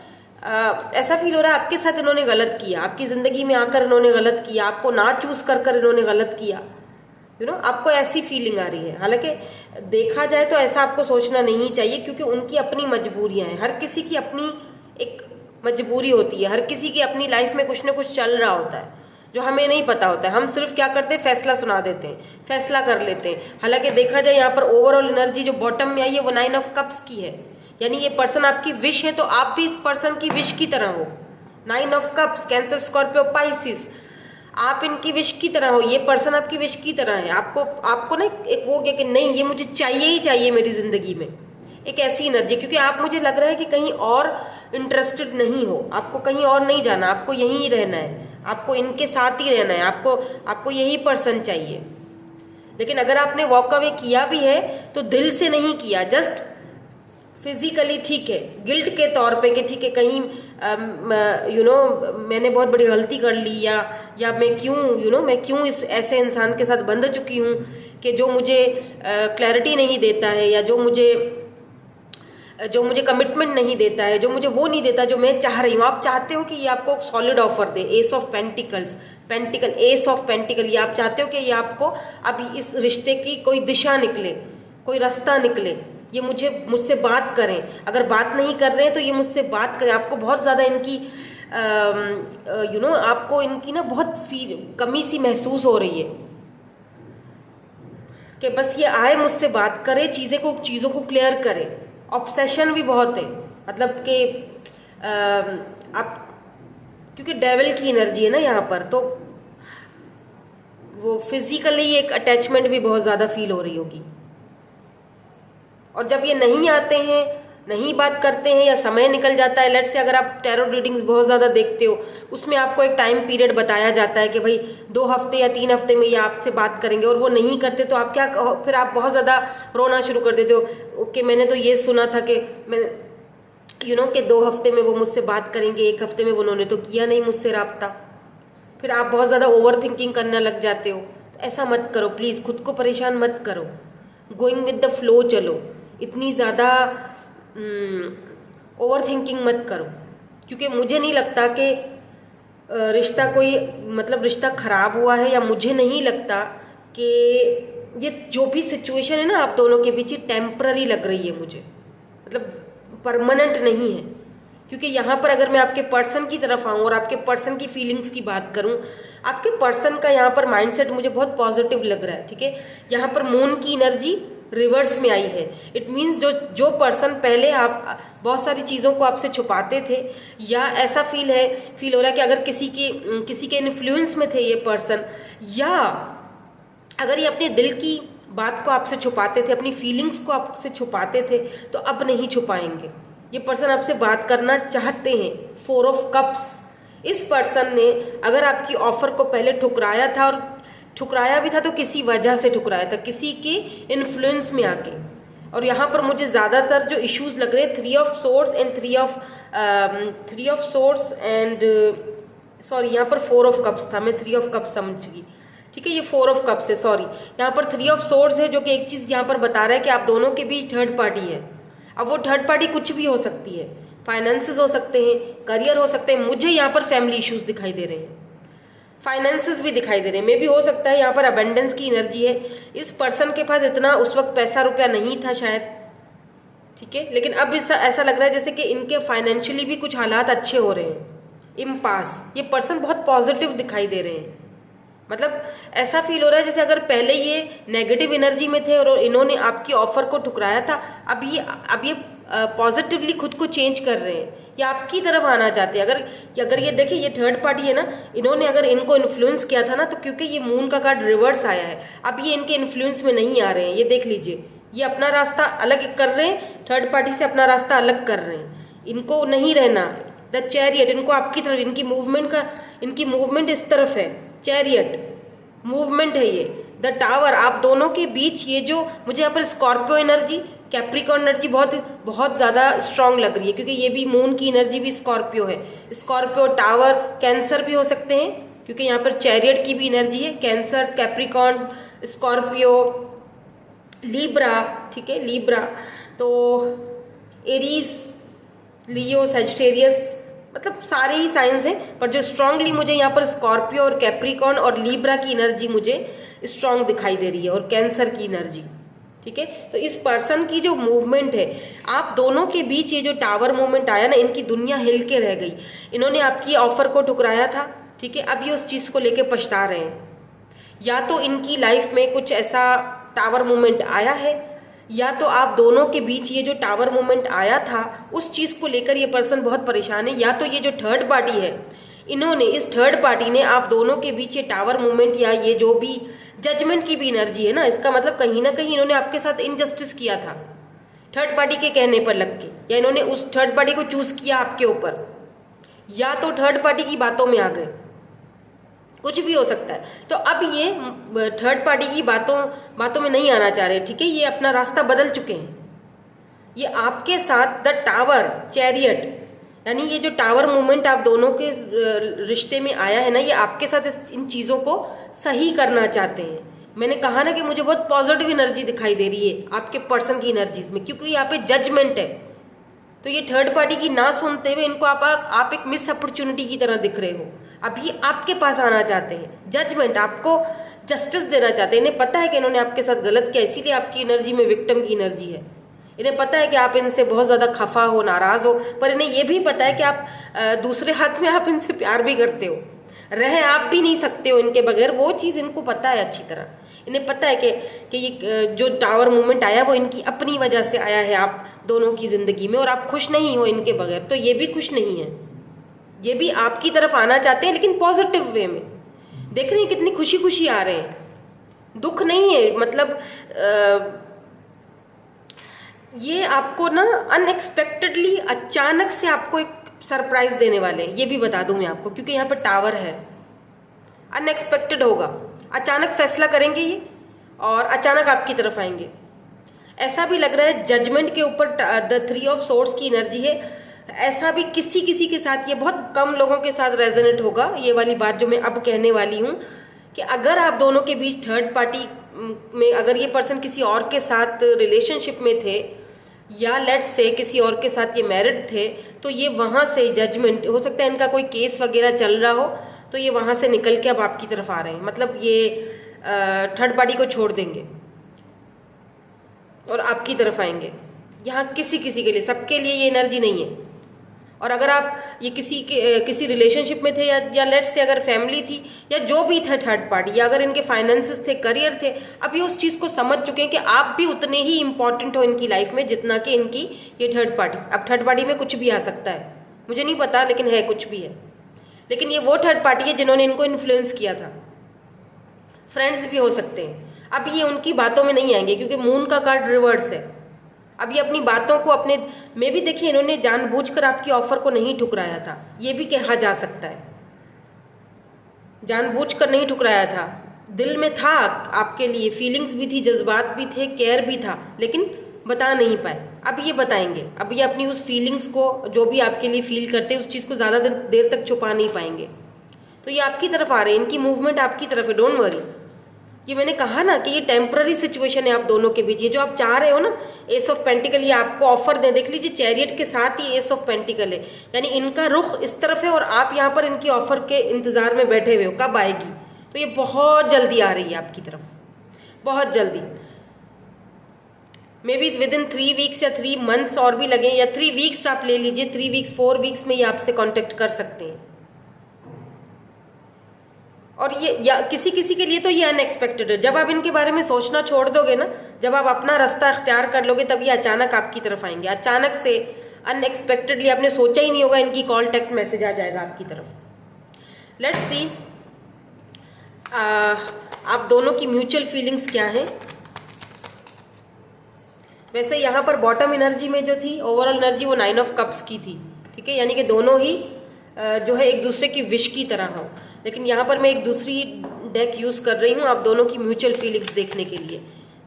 ऐसा फील हो रहा है आपके साथ इन्होंने गलत किया, आपकी ज़िंदगी में आकर इन्होंने गलत किया, आपको ना चूज़ कर इन्होंने गलत किया, आपको ऐसी फीलिंग आ रही है। हालांकि देखा जाए तो ऐसा आपको सोचना नहीं चाहिए, क्योंकि उनकी अपनी मजबूरियां हैं। हर किसी की अपनी एक मजबूरी होती है, हर किसी की अपनी लाइफ में कुछ ना कुछ चल रहा होता है जो हमें नहीं पता होता है। हम सिर्फ क्या करते हैं, फैसला सुना देते हैं, फैसला कर लेते हैं। हालांकि देखा जाए यहाँ पर ओवरऑल एनर्जी जो बॉटम में आई है वो 9 ऑफ कप्स की है, यानी ये पर्सन आपकी विश है, तो आप भी इस पर्सन की विश की तरह हो। 9 of cups, cancer, Scorpio, Pisces, आप इनकी विश की तरह हो, ये पर्सन आपकी विश की तरह है। आपको ना एक वो क्या कि नहीं, ये मुझे चाहिए ही चाहिए मेरी जिंदगी में, एक ऐसी एनर्जी। क्योंकि आप, मुझे लग रहा है कि कहीं और इंटरेस्टेड नहीं हो, आपको कहीं और नहीं जाना, आपको यहीं रहना है, आपको इनके साथ ही रहना है, आपको यही पर्सन चाहिए। लेकिन अगर आपने वॉक अवे किया भी है तो दिल से नहीं किया, जस्ट फिजिकली, ठीक है, गिल्ट के तौर पे कि ठीक है कहीं मैंने बहुत बड़ी गलती कर ली, या मैं क्यों मैं क्यों इस ऐसे इंसान के साथ बंध चुकी हूँ कि जो मुझे क्लैरिटी नहीं देता है, या जो मुझे कमिटमेंट नहीं देता है, जो मुझे वो नहीं देता जो मैं चाह रही हूँ। आप चाहते हो कि ये आपको solid offer they, S of pentacles, S of pentacle, ये आप चाहते हो कि ये आपको अब इस रिश्ते की कोई दिशा निकले, कोई रास्ता निकले, ये मुझसे बात करें। अगर बात नहीं कर रहे हैं तो ये मुझसे बात करें। आपको बहुत ज़्यादा इनकी आपको इनकी ना बहुत कमी सी महसूस हो रही है कि बस ये आए, मुझसे बात करे, चीज़ों को क्लियर करे। ऑब्सेशन भी बहुत है, मतलब कि आप, क्योंकि डेविल की एनर्जी है ना यहाँ पर, तो वो फिजिकली एक अटैचमेंट भी बहुत ज़्यादा फील हो रही होगी। और जब ये नहीं आते हैं, नहीं बात करते हैं, या समय निकल जाता है, लेट से अगर आप टैरो रीडिंग्स बहुत ज़्यादा देखते हो, उसमें आपको एक टाइम पीरियड बताया जाता है कि भाई 2 हफ्ते या 3 हफ्ते में ये आपसे बात करेंगे, और वो नहीं करते तो आप क्या, फिर आप बहुत ज़्यादा रोना शुरू कर देते हो। ओके, मैंने तो ये सुना था कि मैं कि 2 हफ्ते में वो मुझसे बात करेंगे, 1 हफ्ते में उन्होंने तो किया नहीं मुझसे रब्ता। फिर आप बहुत ज़्यादा ओवर थिंकिंग करने लग जाते हो। तो ऐसा मत करो प्लीज़, खुद को परेशान मत करो, गोइंग विद द फ्लो चलो, इतनी ज़्यादा ओवर थिंकिंग मत करो। क्योंकि मुझे नहीं लगता कि रिश्ता कोई, मतलब रिश्ता खराब हुआ है, या मुझे नहीं लगता कि ये जो भी सिचुएशन है ना आप दोनों के बीच, ये टेम्पररी लग रही है मुझे, मतलब परमानेंट नहीं है। क्योंकि यहाँ पर अगर मैं आपके पर्सन की तरफ आऊँ और आपके पर्सन की फीलिंग्स की बात करूँ, आपके पर्सन का यहाँ पर माइंडसेट मुझे बहुत पॉजिटिव लग रहा है। ठीक है, यहाँ पर मून की एनर्जी रिवर्स में आई है। इट मीन्स जो पर्सन पहले आप बहुत सारी चीज़ों को आपसे छुपाते थे, या ऐसा फील हो रहा है कि अगर किसी के इन्फ्लुएंस में थे ये पर्सन, या अगर ये अपने दिल की बात को आपसे छुपाते थे, अपनी फीलिंग्स को आपसे छुपाते थे, तो अब नहीं छुपाएंगे। ये पर्सन आपसे बात करना चाहते हैं। 4 ऑफ कप्स, इस पर्सन ने अगर आपकी ऑफर को पहले ठुकराया था, और ठुकराया भी था तो किसी वजह से ठुकराया था, किसी के इन्फ्लुएंस में आके। और यहाँ पर मुझे ज़्यादातर जो इश्यूज लग रहे हैं 3 of swords and 3 of swords and sorry, यहाँ पर 4 ऑफ कप्स था, मैं 3 ऑफ कप्स समझ गई। ठीक है, ये 4 ऑफ कप्स है, सॉरी, यहाँ पर 3 ऑफ सोर्ड्स है, जो कि एक चीज़ यहाँ पर बता रहा है कि आप दोनों के बीच थर्ड पार्टी है। अब वो थर्ड पार्टी कुछ भी हो सकती है, फाइनेंसेस हो सकते हैं, करियर हो सकते हैं, मुझे यहाँ पर फैमिली इश्यूज दिखाई दे रहे हैं, फाइनेंसेस भी दिखाई दे रहे हैं। मे भी हो सकता है यहाँ पर अबेंडेंस की एनर्जी है, इस पर्सन के पास इतना उस वक्त पैसा रुपया नहीं था शायद। ठीक है, लेकिन अब ऐसा लग रहा है जैसे कि इनके फाइनेंशियली भी कुछ हालात अच्छे हो रहे हैं। इम्पास, ये पर्सन बहुत पॉजिटिव दिखाई दे रहे हैं, मतलब ऐसा फील हो रहा है जैसे अगर पहले ये नेगेटिव एनर्जी में थे और इन्होंने आपकी ऑफर को ठुकराया था, अब ये पॉजिटिवली खुद को चेंज कर रहे हैं, ये आपकी तरफ आना चाहते हैं। अगर ये देखिए, ये थर्ड पार्टी है ना, इन्होंने अगर इनको इन्फ्लुएंस किया था ना, तो क्योंकि ये मून का कार्ड रिवर्स आया है, अब ये इनके इन्फ्लुएंस में नहीं आ रहे हैं। ये देख लीजिए, ये अपना रास्ता अलग कर रहे हैं, थर्ड पार्टी से अपना रास्ता अलग कर रहे हैं, इनको नहीं रहना। द चैरियट, इनको आपकी तरफ, इनकी मूवमेंट इस तरफ है, चैरियट मूवमेंट है ये। द टावर, आप दोनों के बीच ये जो मुझे यहाँ पर स्कॉर्पियो एनर्जी, कैप्रिकॉर्न एनर्जी बहुत ज़्यादा स्ट्रांग लग रही है, क्योंकि ये भी मून की एनर्जी भी स्कॉर्पियो है। स्कॉर्पियो, टावर, कैंसर भी हो सकते हैं, क्योंकि यहाँ पर चैरियट की भी एनर्जी है। कैंसर, कैप्रिकॉर्न, स्कॉर्पियो, लीब्रा, ठीक है, लीब्रा, तो एरीज, लियो, सजिटेरियस, मतलब सारे ही साइंस हैं, पर जो स्ट्रांगली मुझे यहाँ पर स्कॉर्पियो और कैप्रिकॉर्न और लीब्रा की एनर्जी मुझे स्ट्रांग दिखाई दे रही है, और कैंसर की एनर्जी। ठीक है, तो इस पर्सन की जो मूवमेंट है, आप दोनों के बीच ये जो टावर मूवमेंट आया ना, इनकी दुनिया हिल के रह गई। इन्होंने आपकी ऑफर को ठुकराया था, ठीक है, अब ये उस चीज़ को लेके पछता रहे हैं। या तो इनकी लाइफ में कुछ ऐसा टावर मूवमेंट आया है, या तो आप दोनों के बीच ये जो टावर मूवमेंट आया था उस चीज़ को लेकर ये पर्सन बहुत परेशान है। या तो ये जो थर्ड पार्टी है, इन्होंने, इस थर्ड पार्टी ने आप दोनों के बीच ये टावर मूवमेंट या ये जो भी जजमेंट की भी एनर्जी है ना, इसका मतलब कहीं ना कहीं इन्होंने आपके साथ इनजस्टिस किया था थर्ड पार्टी के कहने पर लग के, या इन्होंने उस थर्ड पार्टी को चूज किया आपके ऊपर, या तो थर्ड पार्टी की बातों में आ गए, कुछ भी हो सकता है। तो अब ये थर्ड पार्टी की बातों में नहीं आना चाह रहे, ठीक है, ये अपना रास्ता बदल चुके हैं। ये आपके साथ द टावर चैरियट, यानी ये जो टावर मूवमेंट आप दोनों के रिश्ते में आया है ना, ये आपके साथ इन चीज़ों को सही करना चाहते हैं। मैंने कहा ना कि मुझे बहुत पॉजिटिव एनर्जी दिखाई दे रही है आपके पर्सन की एनर्जीज में, क्योंकि यहाँ पे जजमेंट है। तो ये थर्ड पार्टी की ना सुनते हुए इनको आप एक मिस अपॉर्चुनिटी की तरह दिख रहे हो, अभी आपके पास आना चाहते हैं, जजमेंट, आपको जस्टिस देना चाहते हैं। इन्हें पता है कि इन्होंने आपके साथ गलत किया, इसीलिए आपकी एनर्जी में विक्टिम की एनर्जी है। इन्हें पता है कि आप इनसे बहुत ज़्यादा खफा हो, नाराज़ हो, पर इन्हें यह भी पता है कि आप दूसरे हाथ में आप इनसे प्यार भी करते हो, रह आप भी नहीं सकते हो इनके बगैर, वो चीज़ इनको पता है अच्छी तरह। इन्हें पता है कि ये जो टावर मूवमेंट आया वो इनकी अपनी वजह से आया है आप दोनों की ज़िंदगी में, और आप खुश नहीं हो इनके बगैर, तो ये भी खुश नहीं है। ये भी आपकी तरफ आना चाहते हैं, लेकिन पॉजिटिव वे में। देख रहे हैं कितनी खुशी खुशी आ रहे हैं, दुख नहीं है। मतलब ये आपको ना अनएक्सपेक्टेडली, अचानक से आपको एक सरप्राइज देने वाले हैं, ये भी बता दूं मैं आपको, क्योंकि यहाँ पर टावर है। अनएक्सपेक्टेड होगा, अचानक फैसला करेंगे ये, और अचानक आपकी तरफ आएंगे। ऐसा भी लग रहा है जजमेंट के ऊपर द 3 ऑफ सोर्ड्स की एनर्जी है। ऐसा भी किसी किसी के साथ, ये बहुत कम लोगों के साथ रेजोनेट होगा ये वाली बात जो मैं अब कहने वाली हूँ, कि अगर आप दोनों के बीच थर्ड पार्टी में, अगर ये पर्सन किसी और के साथ रिलेशनशिप में थे, या लेट्स से किसी और के साथ ये मैरिड थे, तो ये वहाँ से जजमेंट हो सकता है, इनका कोई केस वगैरह चल रहा हो, तो ये वहाँ से निकल के अब आपकी तरफ आ रहे हैं। मतलब ये थर्ड पार्टी को छोड़ देंगे और आपकी तरफ आएंगे। यहाँ किसी किसी के लिए, सबके लिए ये एनर्जी नहीं है। और अगर आप ये किसी रिलेशनशिप में थे, या लेट्स से अगर फैमिली थी, या जो भी था थर्ड पार्टी, या अगर इनके फाइनेंसेस थे, करियर थे, अब ये उस चीज़ को समझ चुके हैं कि आप भी उतने ही इंपॉर्टेंट हो इनकी लाइफ में जितना कि इनकी ये थर्ड पार्टी। अब थर्ड पार्टी में कुछ भी आ सकता है, मुझे नहीं पता, लेकिन है, कुछ भी है। लेकिन ये वो थर्ड पार्टी है जिन्होंने इनको इन्फ्लुएंस किया था। फ्रेंड्स भी हो सकते हैं। अब ये उनकी बातों में नहीं आएंगे, क्योंकि मून का कार्ड रिवर्स है। अब ये अपनी बातों को अपने में भी, देखिए, इन्होंने जानबूझकर आपकी ऑफर को नहीं ठुकराया था, ये भी कहा जा सकता है। जानबूझकर नहीं ठुकराया था, दिल में था आपके लिए, फीलिंग्स भी थी, जज्बात भी थे, केयर भी था, लेकिन बता नहीं पाए। अब ये बताएंगे। अब ये अपनी उस फीलिंग्स को, जो भी आपके लिए फील करते हैं, उस चीज़ को ज़्यादा देर तक छुपा नहीं पाएंगे। तो ये आपकी तरफ आ रहे हैं, इनकी मूवमेंट आपकी तरफ है, डोंट वरी। ये मैंने कहा ना कि ये टेम्पररी सिचुएशन है आप दोनों के बीच। ये जो आप चाह रहे हो ना, एस ऑफ पेंटिकल, ये आपको ऑफर दे, देख लीजिए, चैरियट के साथ ही एस ऑफ पेंटिकल है, यानी इनका रुख इस तरफ है और आप यहाँ पर इनकी ऑफर के इंतजार में बैठे हुए हो कब आएगी। तो ये बहुत जल्दी आ रही है आपकी तरफ, बहुत जल्दी। May be with in 3 weeks या 3 मंथ्स और भी लगे, या 3 वीक्स आप ले लीजिए, 3 वीक्स 4 वीक्स में ये आपसे कॉन्टेक्ट कर सकते हैं। और ये, या किसी किसी के लिए तो ये अनएक्सपेक्टेड है। जब आप इनके बारे में सोचना छोड़ दोगे ना, जब आप अपना रास्ता अख्तियार कर लोगे, तब ये अचानक आपकी तरफ आएंगे। अचानक से, अनएक्सपेक्टेडली, आपने सोचा ही नहीं होगा, इनकी कॉल, टेक्स्ट मैसेज आ जाएगा आपकी तरफ। लेट्स सी आप दोनों की म्यूचुअल फीलिंग्स क्या है। वैसे यहाँ पर बॉटम एनर्जी में जो थी, ओवरऑल एनर्जी, वो 9 ऑफ कप्स की थी, ठीक है, यानी कि दोनों ही जो है एक दूसरे की विश की तरह हो। लेकिन यहाँ पर मैं एक दूसरी डेक यूज़ कर रही हूँ आप दोनों की म्यूचुअल फीलिंग्स देखने के लिए।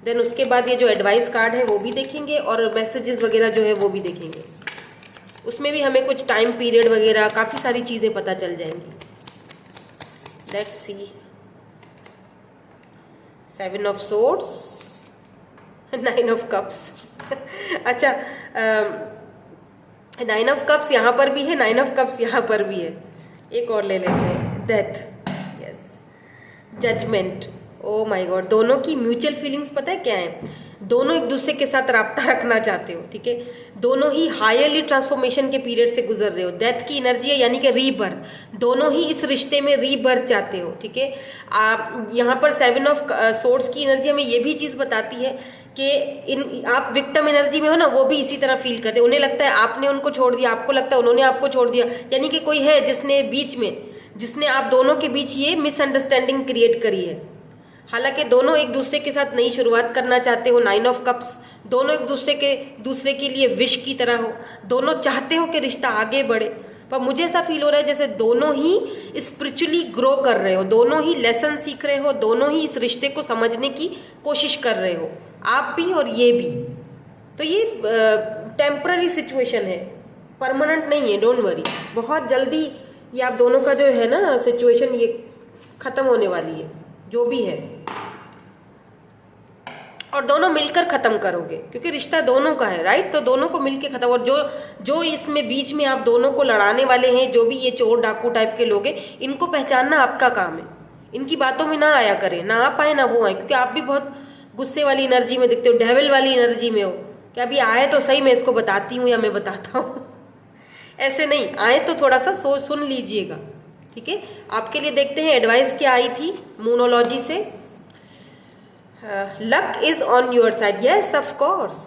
देन उसके बाद ये जो एडवाइस कार्ड है वो भी देखेंगे, और मैसेजेस वगैरह जो है वो भी देखेंगे। उसमें भी हमें कुछ टाइम पीरियड वगैरह, काफ़ी सारी चीज़ें पता चल जाएंगी। Let's see, 7 of swords, 9 of cups. अच्छा, 9 ऑफ कप्स यहाँ पर भी है, 9 ऑफ कप्स यहाँ पर भी है। एक और ले लेते हैं, death, yes, judgement. Oh my god, दोनों की म्यूचुअल फीलिंग्स पता है क्या है? दोनों एक दूसरे के साथ राब्ता रखना चाहते हो, ठीक है। दोनों ही हायरली ट्रांसफॉर्मेशन के पीरियड से गुजर रहे हो। डेथ की एनर्जी है यानी कि रीबर्थ, दोनों ही इस रिश्ते में रीबर्थ चाहते हो, ठीक है। आप यहाँ पर 7 ऑफ सोर्ड्स की एनर्जी हमें ये भी चीज़ बताती है कि आप विक्टिम एनर्जी में हो ना, वो भी इसी तरह फील करते हैं। उन्हें लगता है आपने उनको छोड़ दिया, आपको लगता है उन्होंने आपको छोड़ दिया, यानी कि कोई है जिसने आप दोनों के बीच ये मिसअंडरस्टैंडिंग क्रिएट करी है। हालांकि दोनों एक दूसरे के साथ नई शुरुआत करना चाहते हो। 9 ऑफ कप्स, दोनों एक दूसरे के लिए विश की तरह हो, दोनों चाहते हो कि रिश्ता आगे बढ़े, पर मुझे ऐसा फील हो रहा है जैसे दोनों ही स्पिरिचुअली ग्रो कर रहे हो, दोनों ही लेसन सीख रहे हो, दोनों ही इस रिश्ते को समझने की कोशिश कर रहे हो, आप भी और ये भी। तो ये टेम्पररी सिचुएशन है, परमानेंट नहीं है, डोंट वरी। बहुत जल्दी ये आप दोनों का जो है ना सिचुएशन, ये खत्म होने वाली है, जो भी है, और दोनों मिलकर खत्म करोगे, क्योंकि रिश्ता दोनों का है, राइट। तो दोनों को मिलकर खत्म। और जो इसमें बीच में आप दोनों को लड़ाने वाले हैं, जो भी ये चोर डाकू टाइप के लोग हैं, इनको पहचानना आपका काम है। इनकी बातों में ना आया करें, ना आप आए ना वो आए, क्योंकि आप भी बहुत गुस्से वाली एनर्जी में दिखते हो, डेविल वाली एनर्जी में हो कि अभी आए तो सही, मैं इसको बताती हूँ या मैं बताता हूँ। ऐसे नहीं, आए तो थोड़ा सा सुन लीजिएगा, ठीक है। आपके लिए देखते हैं एडवाइस क्या आई थी मूनोलॉजी से। Luck is on your side, yes of course.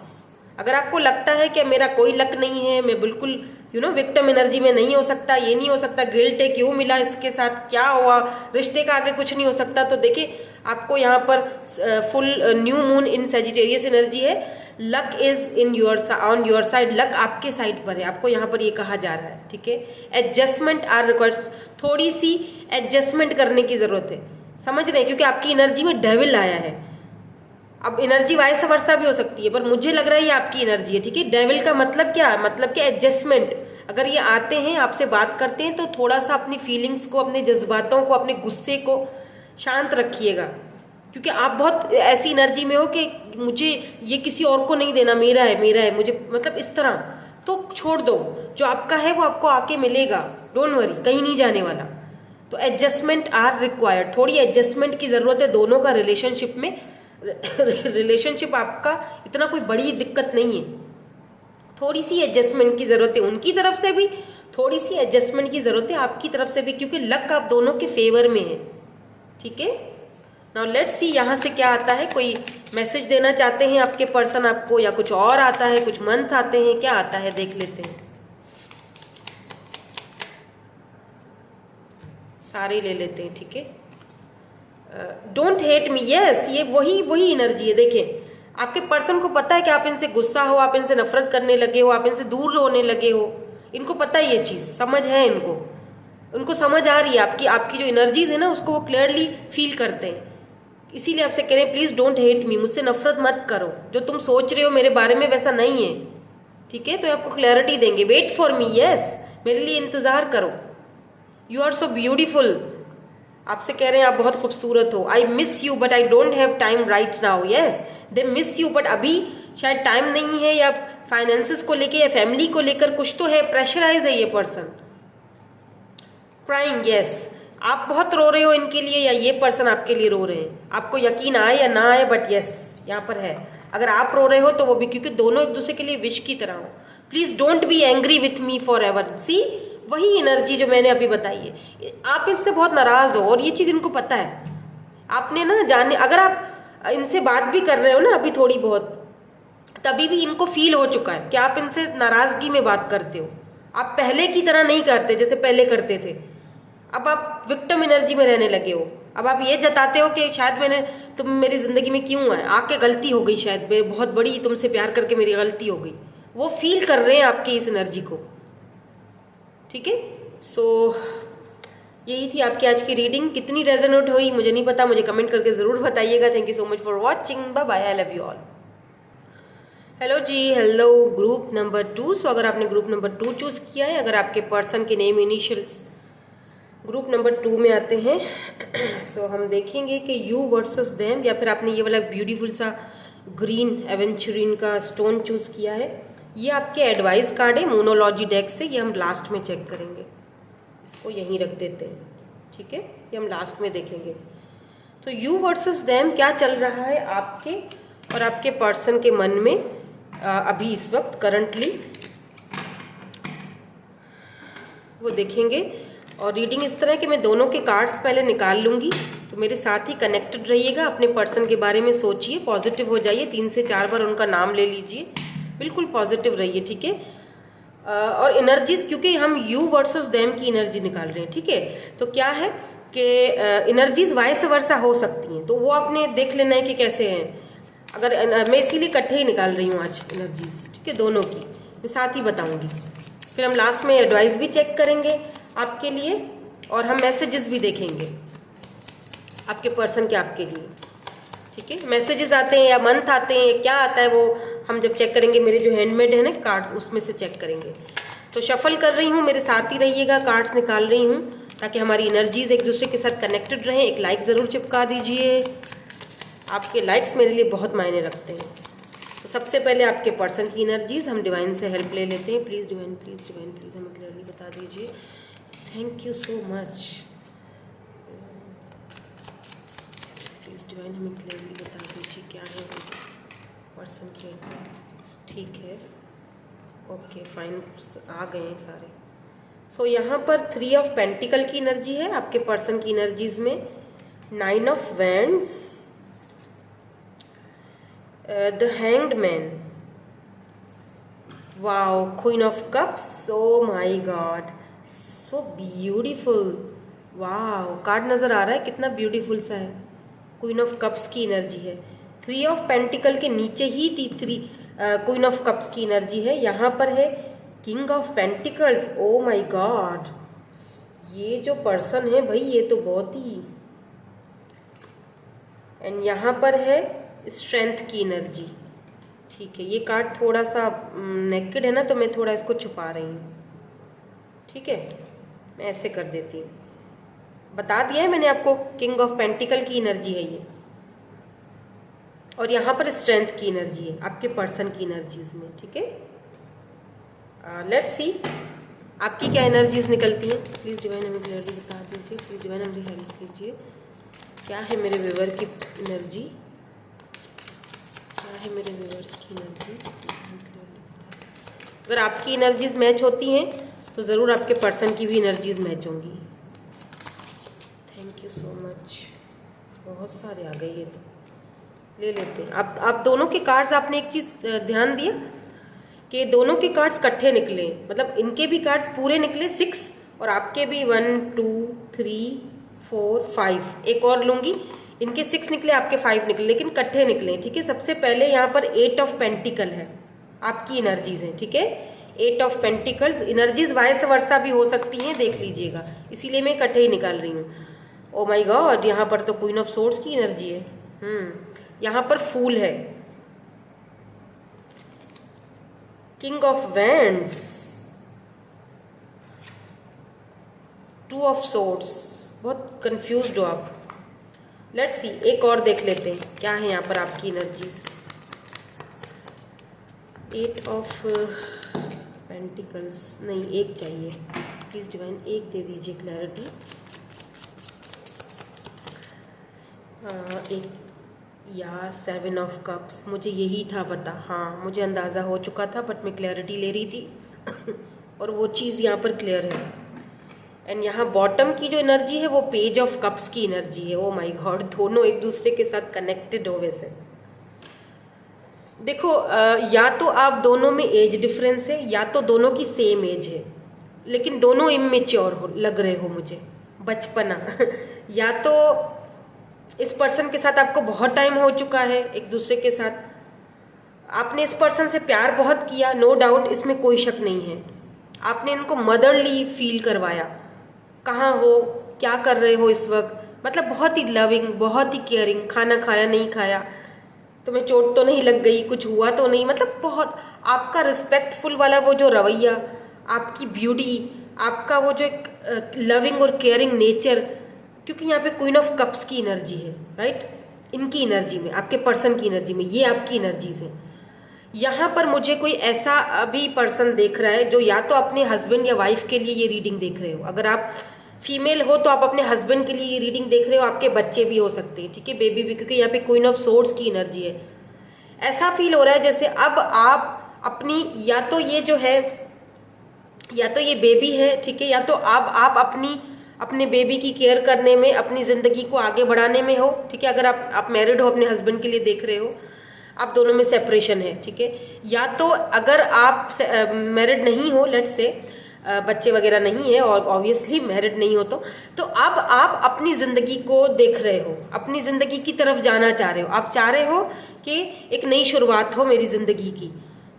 अगर आपको लगता है कि मेरा कोई लक नहीं है, मैं बिल्कुल विक्टिम एनर्जी में नहीं हो सकता, ये नहीं हो सकता, गिल्ट है, क्यों मिला इसके साथ, क्या हुआ, रिश्ते का आगे कुछ नहीं हो सकता, तो देखिए आपको यहाँ पर full new moon in Sagittarius energy है। Luck is in on your side, luck आपके साइड पर है, आपको यहाँ पर ये कहा जा रहा है, ठीक है। एडजस्टमेंट आर रिक्वायर्ड, थोड़ी सी एडजस्टमेंट करने की जरूरत है, समझ रहे हैं, क्योंकि आपकी एनर्जी में डेविल आया है। अब एनर्जी वाइस वर्सा भी हो सकती है, पर मुझे लग रहा है ये आपकी एनर्जी है, ठीक है। डेविल का मतलब क्या है? मतलब कि एडजस्टमेंट। अगर ये आते हैं, आपसे बात करते हैं, तो थोड़ा सा अपनी फीलिंग्स को, अपने जज्बातों को, अपने गुस्से को शांत रखिएगा, क्योंकि आप बहुत ऐसी एनर्जी में हो कि मुझे ये किसी और को नहीं देना, मेरा है, मुझे मतलब इस तरह। तो छोड़ दो, जो आपका है वो आपको आके मिलेगा, डोंट वरी, कहीं नहीं जाने वाला। तो एडजस्टमेंट आर रिक्वायर्ड, थोड़ी एडजस्टमेंट की ज़रूरत है दोनों का रिलेशनशिप में। रिलेशनशिप आपका इतना कोई बड़ी दिक्कत नहीं है, थोड़ी सी एडजस्टमेंट की ज़रूरत है, उनकी तरफ से भी थोड़ी सी एडजस्टमेंट की ज़रूरत है, आपकी तरफ से भी, क्योंकि लक आप दोनों के फेवर में है, ठीक है। नाउ लेट्स सी यहाँ से क्या आता है। कोई मैसेज देना चाहते हैं आपके पर्सन आपको, या कुछ और आता है, कुछ मंथ आते हैं, क्या आता है देख लेते हैं, सारे ले लेते हैं, ठीक है। डोंट हेट मी, यस, ये वही एनर्जी है। देखें, आपके पर्सन को पता है कि आप इनसे गुस्सा हो, आप इनसे नफरत करने लगे हो, आप इनसे दूर होने लगे हो, इनको पता है ये चीज़, समझ है इनको, उनको समझ आ रही है आपकी जो एनर्जीज है ना, उसको वो क्लियरली फील करते हैं। इसीलिए आपसे कह रहे हैं प्लीज़ डोंट हेट मी, मुझसे नफरत मत करो, जो तुम सोच रहे हो मेरे बारे में वैसा नहीं है, ठीक है। तो आपको क्लैरिटी देंगे, वेट फॉर मी, यस, मेरे लिए इंतज़ार करो, यू आर सो ब्यूटीफुल, आपसे कह रहे हैं आप बहुत खूबसूरत हो। I miss you but I don't have time right now, yes, they miss you, but अभी शायद टाइम नहीं है, या फाइनेंसेस को लेके या फैमिली को लेकर कुछ तो है, प्रेशराइज है ये पर्सन। क्राइंग, यस, आप बहुत रो रहे हो इनके लिए, या ये पर्सन आपके लिए रो रहे हैं, आपको यकीन आए या ना आए, बट यस यहाँ पर है। अगर आप रो रहे हो तो वो भी, क्योंकि दोनों एक दूसरे के लिए विश की तरह हो। Please don't be angry with me forever, see वही एनर्जी जो मैंने अभी बताई है, आप इनसे बहुत नाराज हो, और ये चीज़ इनको पता है। आपने ना जाने, अगर आप इनसे बात भी कर रहे हो ना अभी थोड़ी बहुत, तभी भी इनको फील हो चुका है कि आप इनसे नाराजगी में बात करते हो, आप पहले की तरह नहीं करते जैसे पहले करते थे। अब आप विक्टिम एनर्जी में रहने लगे हो, अब आप ये जताते हो कि शायद तुम मेरी ज़िंदगी में क्यों आए, आके गलती हो गई, शायद बहुत बड़ी तुमसे प्यार करके मेरी गलती हो गई, वो फील कर रहे हैं आपकी इस एनर्जी को, ठीक है। सो यही थी आपकी आज की रीडिंग, कितनी रेजोनेट हुई मुझे नहीं पता, मुझे कमेंट करके ज़रूर बताइएगा। Thank you so much for watching, bye bye, I love you all. Hello जी, हेलो ग्रुप नंबर 2। सो अगर आपने ग्रुप नंबर 2 चूज़ किया है, अगर आपके पर्सन के नेम इनिशियल्स ग्रुप नंबर 2 में आते हैं, सो हम देखेंगे कि यू वर्सेस देम, या फिर आपने ये वाला ब्यूटीफुल सा ग्रीन एवेंचुरिन का स्टोन चूज़ किया है, ये आपके एडवाइस कार्ड है मोनोलॉजी डेक से, ये हम लास्ट में चेक करेंगे, इसको यहीं रख देते हैं, ठीक है, ये हम लास्ट में देखेंगे। तो यू वर्सेस देम क्या चल रहा है आपके और आपके पर्सन के मन में अभी इस वक्त करंटली, वो देखेंगे। और रीडिंग इस तरह कि मैं दोनों के कार्ड्स पहले निकाल लूँगी, तो मेरे साथ ही कनेक्टेड रहिएगा, अपने पर्सन के बारे में सोचिए, पॉजिटिव हो जाइए, 3 से 4 बार उनका नाम ले लीजिए, बिल्कुल पॉजिटिव रहिए, ठीक है। और एनर्जीज, क्योंकि हम यू वर्सेस देम की एनर्जी निकाल रहे हैं, ठीक है, तो क्या है कि एनर्जीज वाइस वर्सा हो सकती हैं, तो वो आपने देख लेना है कि कैसे हैं। अगर मैं इसीलिए इकट्ठे ही निकाल रही हूँ आज एनर्जीज, ठीक है, दोनों की मैं साथ ही बताऊँगी। फिर हम लास्ट में एडवाइस भी चेक करेंगे आपके लिए, और हम मैसेजेस भी देखेंगे आपके पर्सन के आपके लिए, ठीक है। मैसेजेस आते हैं या मंथ आते हैं या क्या आता है, वो हम जब चेक करेंगे, मेरे जो हैंडमेड है ना कार्ड्स, उसमें से चेक करेंगे। तो शफल कर रही हूँ, मेरे साथ ही रहिएगा, कार्ड्स निकाल रही हूँ ताकि हमारी एनर्जीज एक दूसरे के साथ कनेक्टेड रहें। एक लाइक ज़रूर चिपका दीजिए, आपके लाइक्स मेरे लिए बहुत मायने रखते हैं। तो सबसे पहले आपके पर्सन की एनर्जीज हम डिवाइन से हेल्प ले लेते हैं। प्लीज़ डिवाइन, प्लीज़ हमें क्लियरली बता दीजिए। Thank you so much. Please divine हमें क्लियरली बता दीजिए क्या है पर्सन के। ठीक है, ओके फाइन, आ गए हैं सारे। सो यहाँ पर 3 ऑफ पेंटिकल की एनर्जी है आपके पर्सन की एनर्जीज में, 9 of wands, the hanged man, wow, queen of cups, O my God, so beautiful, wow, card नज़र आ रहा है कितना ब्यूटीफुल सा है, क्वीन ऑफ कप्स की एनर्जी है। 3 ऑफ पेंटिकल के नीचे ही क्वीन ऑफ कप्स की एनर्जी है। यहाँ पर है king of pentacles, O my God, ये जो पर्सन है भाई ये तो बहुत ही, एंड यहाँ पर है स्ट्रेंथ की एनर्जी, ठीक है। ये कार्ड थोड़ा सा नेकेड है ना, तो मैं थोड़ा इसको छुपा रही हूँ, ठीक है, मैं ऐसे कर देती हूँ, बता दिया है मैंने आपको, किंग ऑफ पेंटिकल की एनर्जी है ये, और यहाँ पर स्ट्रेंथ की एनर्जी है आपके पर्सन की एनर्जीज में, ठीक है। लेट्स सी आपकी क्या एनर्जीज निकलती हैं। प्लीज़ डिवाइन हमें क्लियरली बता दीजिए, प्लीज़ डिवाइन हमें हेल्प कीजिए, क्या है मेरे व्यूअर की एनर्जी, क्या है मेरे व्यूअर्स की एनर्जी। अगर आपकी एनर्जीज मैच होती हैं तो ज़रूर आपके पर्सन की भी एनर्जीज मैच होंगी। थैंक यू सो मच, बहुत सारे आ गए, ये तो ले लेते हैं। आप दोनों के कार्ड्स, आपने एक चीज़ ध्यान दिया कि दोनों के कार्ड्स इकट्ठे निकले, मतलब इनके भी कार्ड्स पूरे निकले 6 और आपके भी 1 2 3 4 5, एक और लूँगी, इनके 6 निकले, आपके 5 निकले, लेकिन इकट्ठे निकले, ठीक है। सबसे पहले यहाँ पर 8 ऑफ पेंटिकल है आपकी एनर्जीज हैं, ठीक है। 8 of pentacles, energies vice versa भी हो सकती हैं, देख लीजिएगा, इसीलिए मैं इकट्ठे ही निकाल रही हूँ। ओ माय गॉड, यहाँ पर तो क्वीन ऑफ सोर्ड्स की एनर्जी है, यहाँ पर फूल है, king of wands, 2 of swords, बहुत कंफ्यूज्ड हो आप। लेट्स सी, एक और देख लेते हैं क्या है यहाँ पर आपकी एनर्जीज। 8 ऑफ पेंटिकल्स, नहीं एक चाहिए, प्लीज़ डिवाइन एक दे दीजिए क्लैरिटी। एक या 7 ऑफ कप्स, मुझे यही था पता, हाँ मुझे अंदाज़ा हो चुका था, बट मैं क्लैरिटी ले रही थी और वो चीज़ यहाँ पर क्लियर है। एंड यहाँ बॉटम की जो एनर्जी है वो पेज ऑफ कप्स की एनर्जी है। ओ माय गॉड, दोनों एक दूसरे के साथ कनेक्टेड हो। वैसे देखो, या तो आप दोनों में एज डिफरेंस है या तो दोनों की सेम एज है, लेकिन दोनों इमेच्योर हो लग रहे हो मुझे, बचपना या तो इस पर्सन के साथ आपको बहुत टाइम हो चुका है, एक दूसरे के साथ आपने इस पर्सन से प्यार बहुत किया, नो डाउट, इसमें कोई शक नहीं है। आपने इनको मदरली फील करवाया, कहाँ हो, क्या कर रहे हो इस वक्त, मतलब बहुत ही लविंग, बहुत ही केयरिंग, खाना खाया नहीं खाया, तुम्हें चोट तो नहीं लग गई, कुछ हुआ तो नहीं, मतलब बहुत आपका रिस्पेक्टफुल वाला वो जो रवैया, आपकी ब्यूटी, आपका वो जो एक लविंग और केयरिंग नेचर, क्योंकि यहाँ पे क्वीन ऑफ कप्स की एनर्जी है, राइट, इनकी एनर्जी में, आपके पर्सन की एनर्जी में, ये आपकी एनर्जीज हैं। यहाँ पर मुझे कोई ऐसा अभी पर्सन देख रहा है जो या तो अपने हस्बैंड या वाइफ के लिए ये रीडिंग देख रहे हो। अगर आप फीमेल हो तो आप अपने हस्बैंड के लिए ये रीडिंग देख रहे हो, आपके बच्चे भी हो सकते हैं, ठीक है, बेबी भी, क्योंकि यहाँ पे क्वीन ऑफ सोर्ड्स की एनर्जी है। ऐसा फील हो रहा है जैसे अब आप अपनी, या तो ये जो है, या तो ये बेबी है, ठीक है, या तो आप अपने बेबी की केयर करने में, अपनी ज़िंदगी को आगे बढ़ाने में हो, ठीक है। अगर आप मैरिड हो, अपने हस्बैंड के लिए देख रहे हो, आप दोनों में सेपरेशन है, ठीक है। या तो अगर आप मैरिड नहीं हो, लेट्स से बच्चे वगैरह नहीं है और ऑब्वियसली मैरिड नहीं हो, तो अब आप अपनी ज़िंदगी को देख रहे हो, अपनी ज़िंदगी की तरफ जाना चाह रहे हो। आप चाह रहे हो कि एक नई शुरुआत हो मेरी ज़िंदगी की,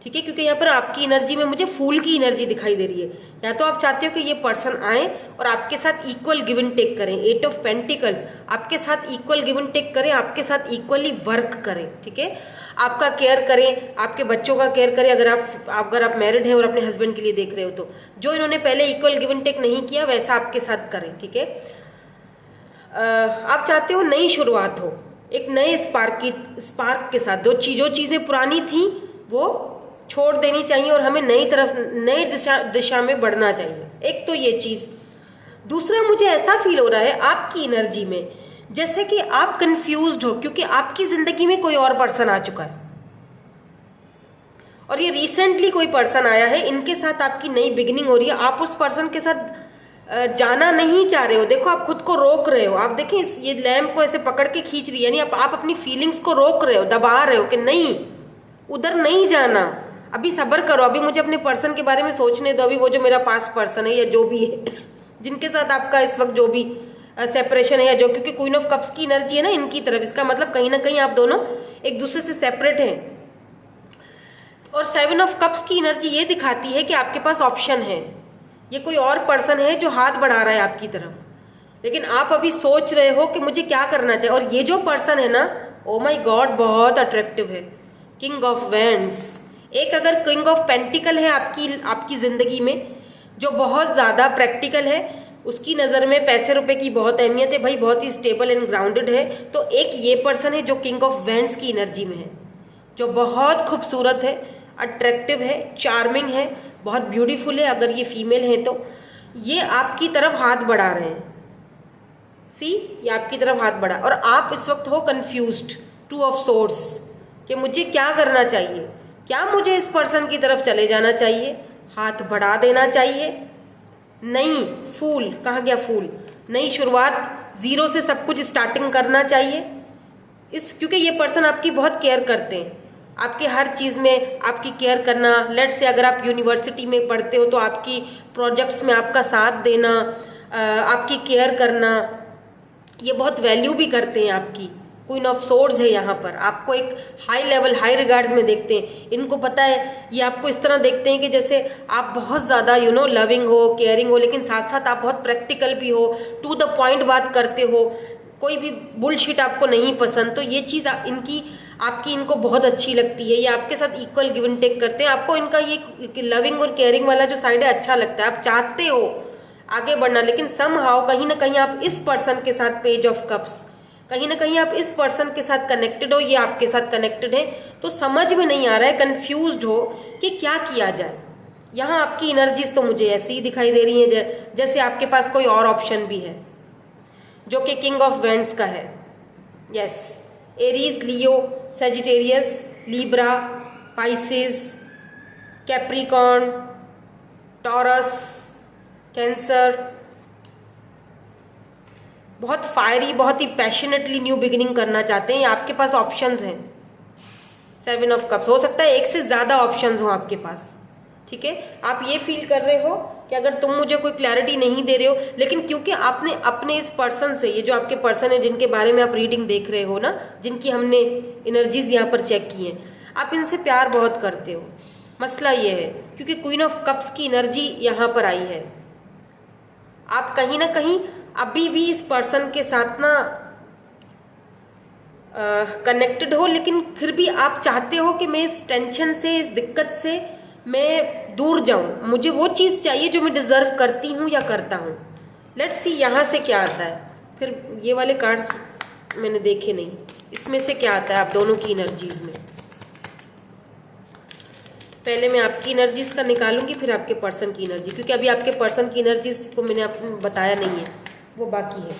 ठीक है, क्योंकि यहाँ पर आपकी एनर्जी में मुझे फूल की एनर्जी दिखाई दे रही है। या तो आप चाहते हो कि ये पर्सन आए और आपके साथ इक्वल गिव एंड टेक करें, 8 ऑफ पेंटिकल्स, आपके साथ इक्वल गिव एंड टेक करें, आपके साथ इक्वली वर्क करें, ठीक है, आपका केयर करें, आपके बच्चों का केयर करें। अगर आप मैरिड हैं और अपने हस्बैंड के लिए देख रहे हो तो जो इन्होंने पहले इक्वल गिव एंड टेक नहीं किया वैसा आपके साथ करें, ठीक है। आप चाहते हो नई शुरुआत हो, एक नए स्पार्क के साथ। जो चीज़ें पुरानी थी वो छोड़ देनी चाहिए और हमें नई दिशा में बढ़ना चाहिए। एक तो ये चीज़। दूसरा, मुझे ऐसा फील हो रहा है आपकी एनर्जी में जैसे कि आप कंफ्यूज्ड हो, क्योंकि आपकी ज़िंदगी में कोई और पर्सन आ चुका है और ये रिसेंटली कोई पर्सन आया है, इनके साथ आपकी नई बिगिनिंग हो रही है। आप उस पर्सन के साथ जाना नहीं चाह रहे हो। देखो, आप खुद को रोक रहे हो। आप देखें, ये लैम्प को ऐसे पकड़ के खींच रही है, यानी आप अपनी फीलिंग्स को रोक रहे हो, दबा रहे हो कि नहीं, उधर नहीं जाना, अभी सब्र करो, अभी मुझे अपने पर्सन के बारे में सोचने दो, अभी वो जो मेरा पास्ट पर्सन है या जो भी है जिनके साथ आपका इस वक्त जो भी सेपरेशन है, या जो, क्योंकि क्वीन ऑफ कप्स की एनर्जी है ना इनकी तरफ, इसका मतलब कहीं ना कहीं आप दोनों एक दूसरे से सेपरेट हैं। और 7 ऑफ कप्स की एनर्जी ये दिखाती है कि आपके पास ऑप्शन है, ये कोई और पर्सन है जो हाथ बढ़ा रहा है आपकी तरफ, लेकिन आप अभी सोच रहे हो कि मुझे क्या करना चाहिए। और ये जो पर्सन है ना, ओ माय गॉड, बहुत अट्रैक्टिव है, किंग ऑफ वैंड्स। एक अगर किंग ऑफ पेंटिकल है आपकी ज़िंदगी में, जो बहुत ज़्यादा प्रैक्टिकल है, उसकी नज़र में पैसे रुपए की बहुत अहमियत है भाई, बहुत ही स्टेबल एंड ग्राउंडेड है। तो एक ये पर्सन है जो किंग ऑफ वैंड्स की एनर्जी में है, जो बहुत खूबसूरत है, अट्रैक्टिव है, चार्मिंग है, बहुत ब्यूटीफुल है। अगर ये फीमेल है तो ये आपकी तरफ हाथ बढ़ा रहे हैं, सी, ये आपकी तरफ हाथ बढ़ा, और आप इस वक्त हो कंफ्यूज्ड, 2 ऑफ सोर्ड्स, कि मुझे क्या करना चाहिए। क्या मुझे इस पर्सन की तरफ चले जाना चाहिए, हाथ बढ़ा देना चाहिए? नहीं, फूल, कहाँ गया फूल, नई शुरुआत, ज़ीरो से सब कुछ स्टार्टिंग करना चाहिए। क्योंकि ये पर्सन आपकी बहुत केयर करते हैं, आपके हर चीज़ में आपकी केयर करना। लेट्स से अगर आप यूनिवर्सिटी में पढ़ते हो तो आपकी प्रोजेक्ट्स में आपका साथ देना, आपकी केयर करना, ये बहुत वैल्यू भी करते हैं आपकी। क्वीन ऑफ सोर्ड्स है यहाँ पर, आपको एक हाई लेवल, हाई रिगार्ड्स में देखते हैं। इनको पता है, ये आपको इस तरह देखते हैं कि जैसे आप बहुत ज़्यादा लविंग हो, केयरिंग हो, लेकिन साथ साथ आप बहुत प्रैक्टिकल भी हो, टू द पॉइंट बात करते हो, कोई भी बुलशिट आपको नहीं पसंद। तो ये चीज़ आपकी इनको बहुत अच्छी लगती है। ये आपके साथ इक्वल गिव एंड टेक करते हैं। आपको इनका ये लविंग और केयरिंग वाला जो साइड है अच्छा लगता है, आप चाहते हो आगे बढ़ना, लेकिन समहाउ कहीं ना कहीं आप इस पर्सन के साथ, पेज ऑफ कप्स, कहीं ना कहीं आप इस पर्सन के साथ कनेक्टेड हो, ये आपके साथ कनेक्टेड है, तो समझ में नहीं आ रहा है, कंफ्यूज्ड हो कि क्या किया जाए। यहाँ आपकी एनर्जीज तो मुझे ऐसी ही दिखाई दे रही है जैसे आपके पास कोई और ऑप्शन भी है, जो कि किंग ऑफ वैंड्स का है। Yes, Aries, Leo, Sagittarius, Libra, Pisces, Capricorn, Taurus, Cancer, बहुत फायरी, बहुत ही पैशनेटली न्यू बिगिनिंग करना चाहते हैं। आपके पास ऑप्शंस हैं, 7 ऑफ कप्स, हो सकता है एक से ज़्यादा ऑप्शंस हो आपके पास, ठीक है। आप ये फील कर रहे हो कि अगर तुम मुझे कोई क्लैरिटी नहीं दे रहे हो, लेकिन क्योंकि आपने अपने इस पर्सन से, ये जो आपके पर्सन है जिनके बारे में आप रीडिंग देख रहे हो ना, जिनकी हमने एनर्जीज यहाँ पर चेक की हैं, आप इनसे प्यार बहुत करते हो। मसला ये है क्योंकि क्वीन ऑफ कप्स की एनर्जी यहाँ पर आई है, आप कहीं ना कहीं अभी भी इस पर्सन के साथ ना कनेक्टेड हो, लेकिन फिर भी आप चाहते हो कि मैं इस टेंशन से, इस दिक्कत से मैं दूर जाऊं, मुझे वो चीज़ चाहिए जो मैं डिज़र्व करती हूँ या करता हूँ। लेट्स सी यहाँ से क्या आता है। फिर ये वाले कार्ड्स मैंने देखे नहीं, इसमें से क्या आता है आप दोनों की एनर्जीज में। पहले मैं आपकी एनर्जीज का निकालूंगी, फिर आपके पर्सन की एनर्जी, क्योंकि अभी आपके पर्सन की एनर्जीज को मैंने आपको बताया नहीं है, वो बाकी है।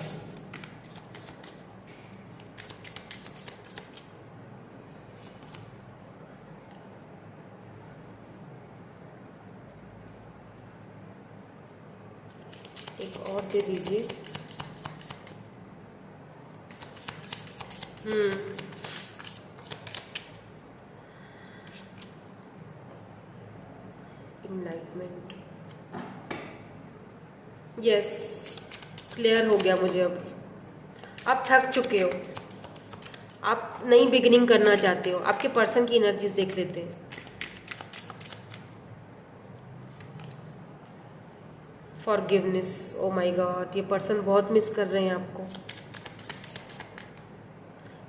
एक और दे दीजिए। इनलाइटमेंट, यस, क्लियर हो गया मुझे अब। आप थक चुके हो, आप नई बिगिनिंग करना चाहते हो। आपके पर्सन की एनर्जीज देख लेते हैं। फॉरगिवनेस, ओ माय गॉड, ये पर्सन बहुत मिस कर रहे हैं आपको।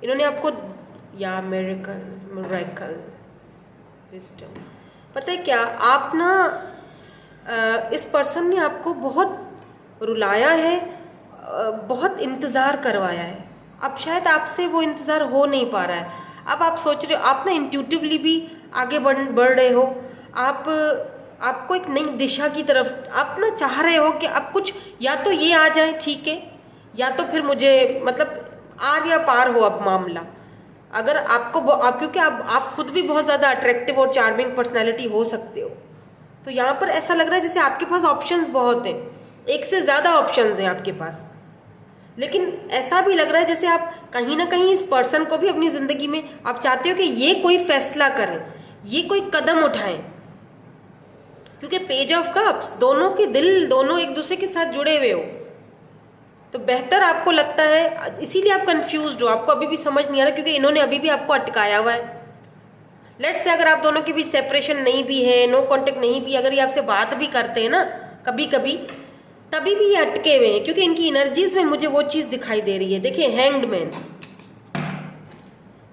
इन्होंने आपको, या मिरेकल, मिरेकल, विजडम, पता है क्या, आप ना इस पर्सन ने आपको बहुत रुलाया है, बहुत इंतज़ार करवाया है। अब शायद आपसे वो इंतज़ार हो नहीं पा रहा है। अब आप सोच रहे हो, आप ना इंट्यूटिवली भी आगे बढ़ रहे हो। आपको एक नई दिशा की तरफ आप ना चाह रहे हो कि अब कुछ, या तो ये आ जाए ठीक है, या तो फिर मुझे मतलब आर या पार हो अब मामला। अगर आपको आप, क्योंकि आप खुद भी बहुत ज़्यादा अट्रैक्टिव और चार्मिंग पर्सनैलिटी हो सकते हो, तो यहाँ पर ऐसा लग रहा है जैसे आपके पास ऑप्शंस बहुत हैं, एक से ज़्यादा ऑप्शंस हैं आपके पास। लेकिन ऐसा भी लग रहा है जैसे आप कहीं ना कहीं इस पर्सन को भी अपनी ज़िंदगी में आप चाहते हो कि ये कोई फैसला करें, ये कोई कदम उठाएं, क्योंकि पेज ऑफ कप्स, दोनों के दिल, दोनों एक दूसरे के साथ जुड़े हुए हो, तो बेहतर आपको लगता है। इसीलिए आप कंफ्यूज्ड हो, आपको अभी भी समझ नहीं आ रहा, क्योंकि इन्होंने अभी भी आपको अटकाया हुआ है। लेट्स से अगर आप दोनों के बीच सेपरेशन नहीं भी है, नो कांटेक्ट नहीं भी, अगर ये आपसे बात भी करते हैं ना कभी कभी, तभी भी ये अटके हुए हैं, क्योंकि इनकी एनर्जीज में मुझे वो चीज़ दिखाई दे रही है। देखिए, हैंग्ड मैन,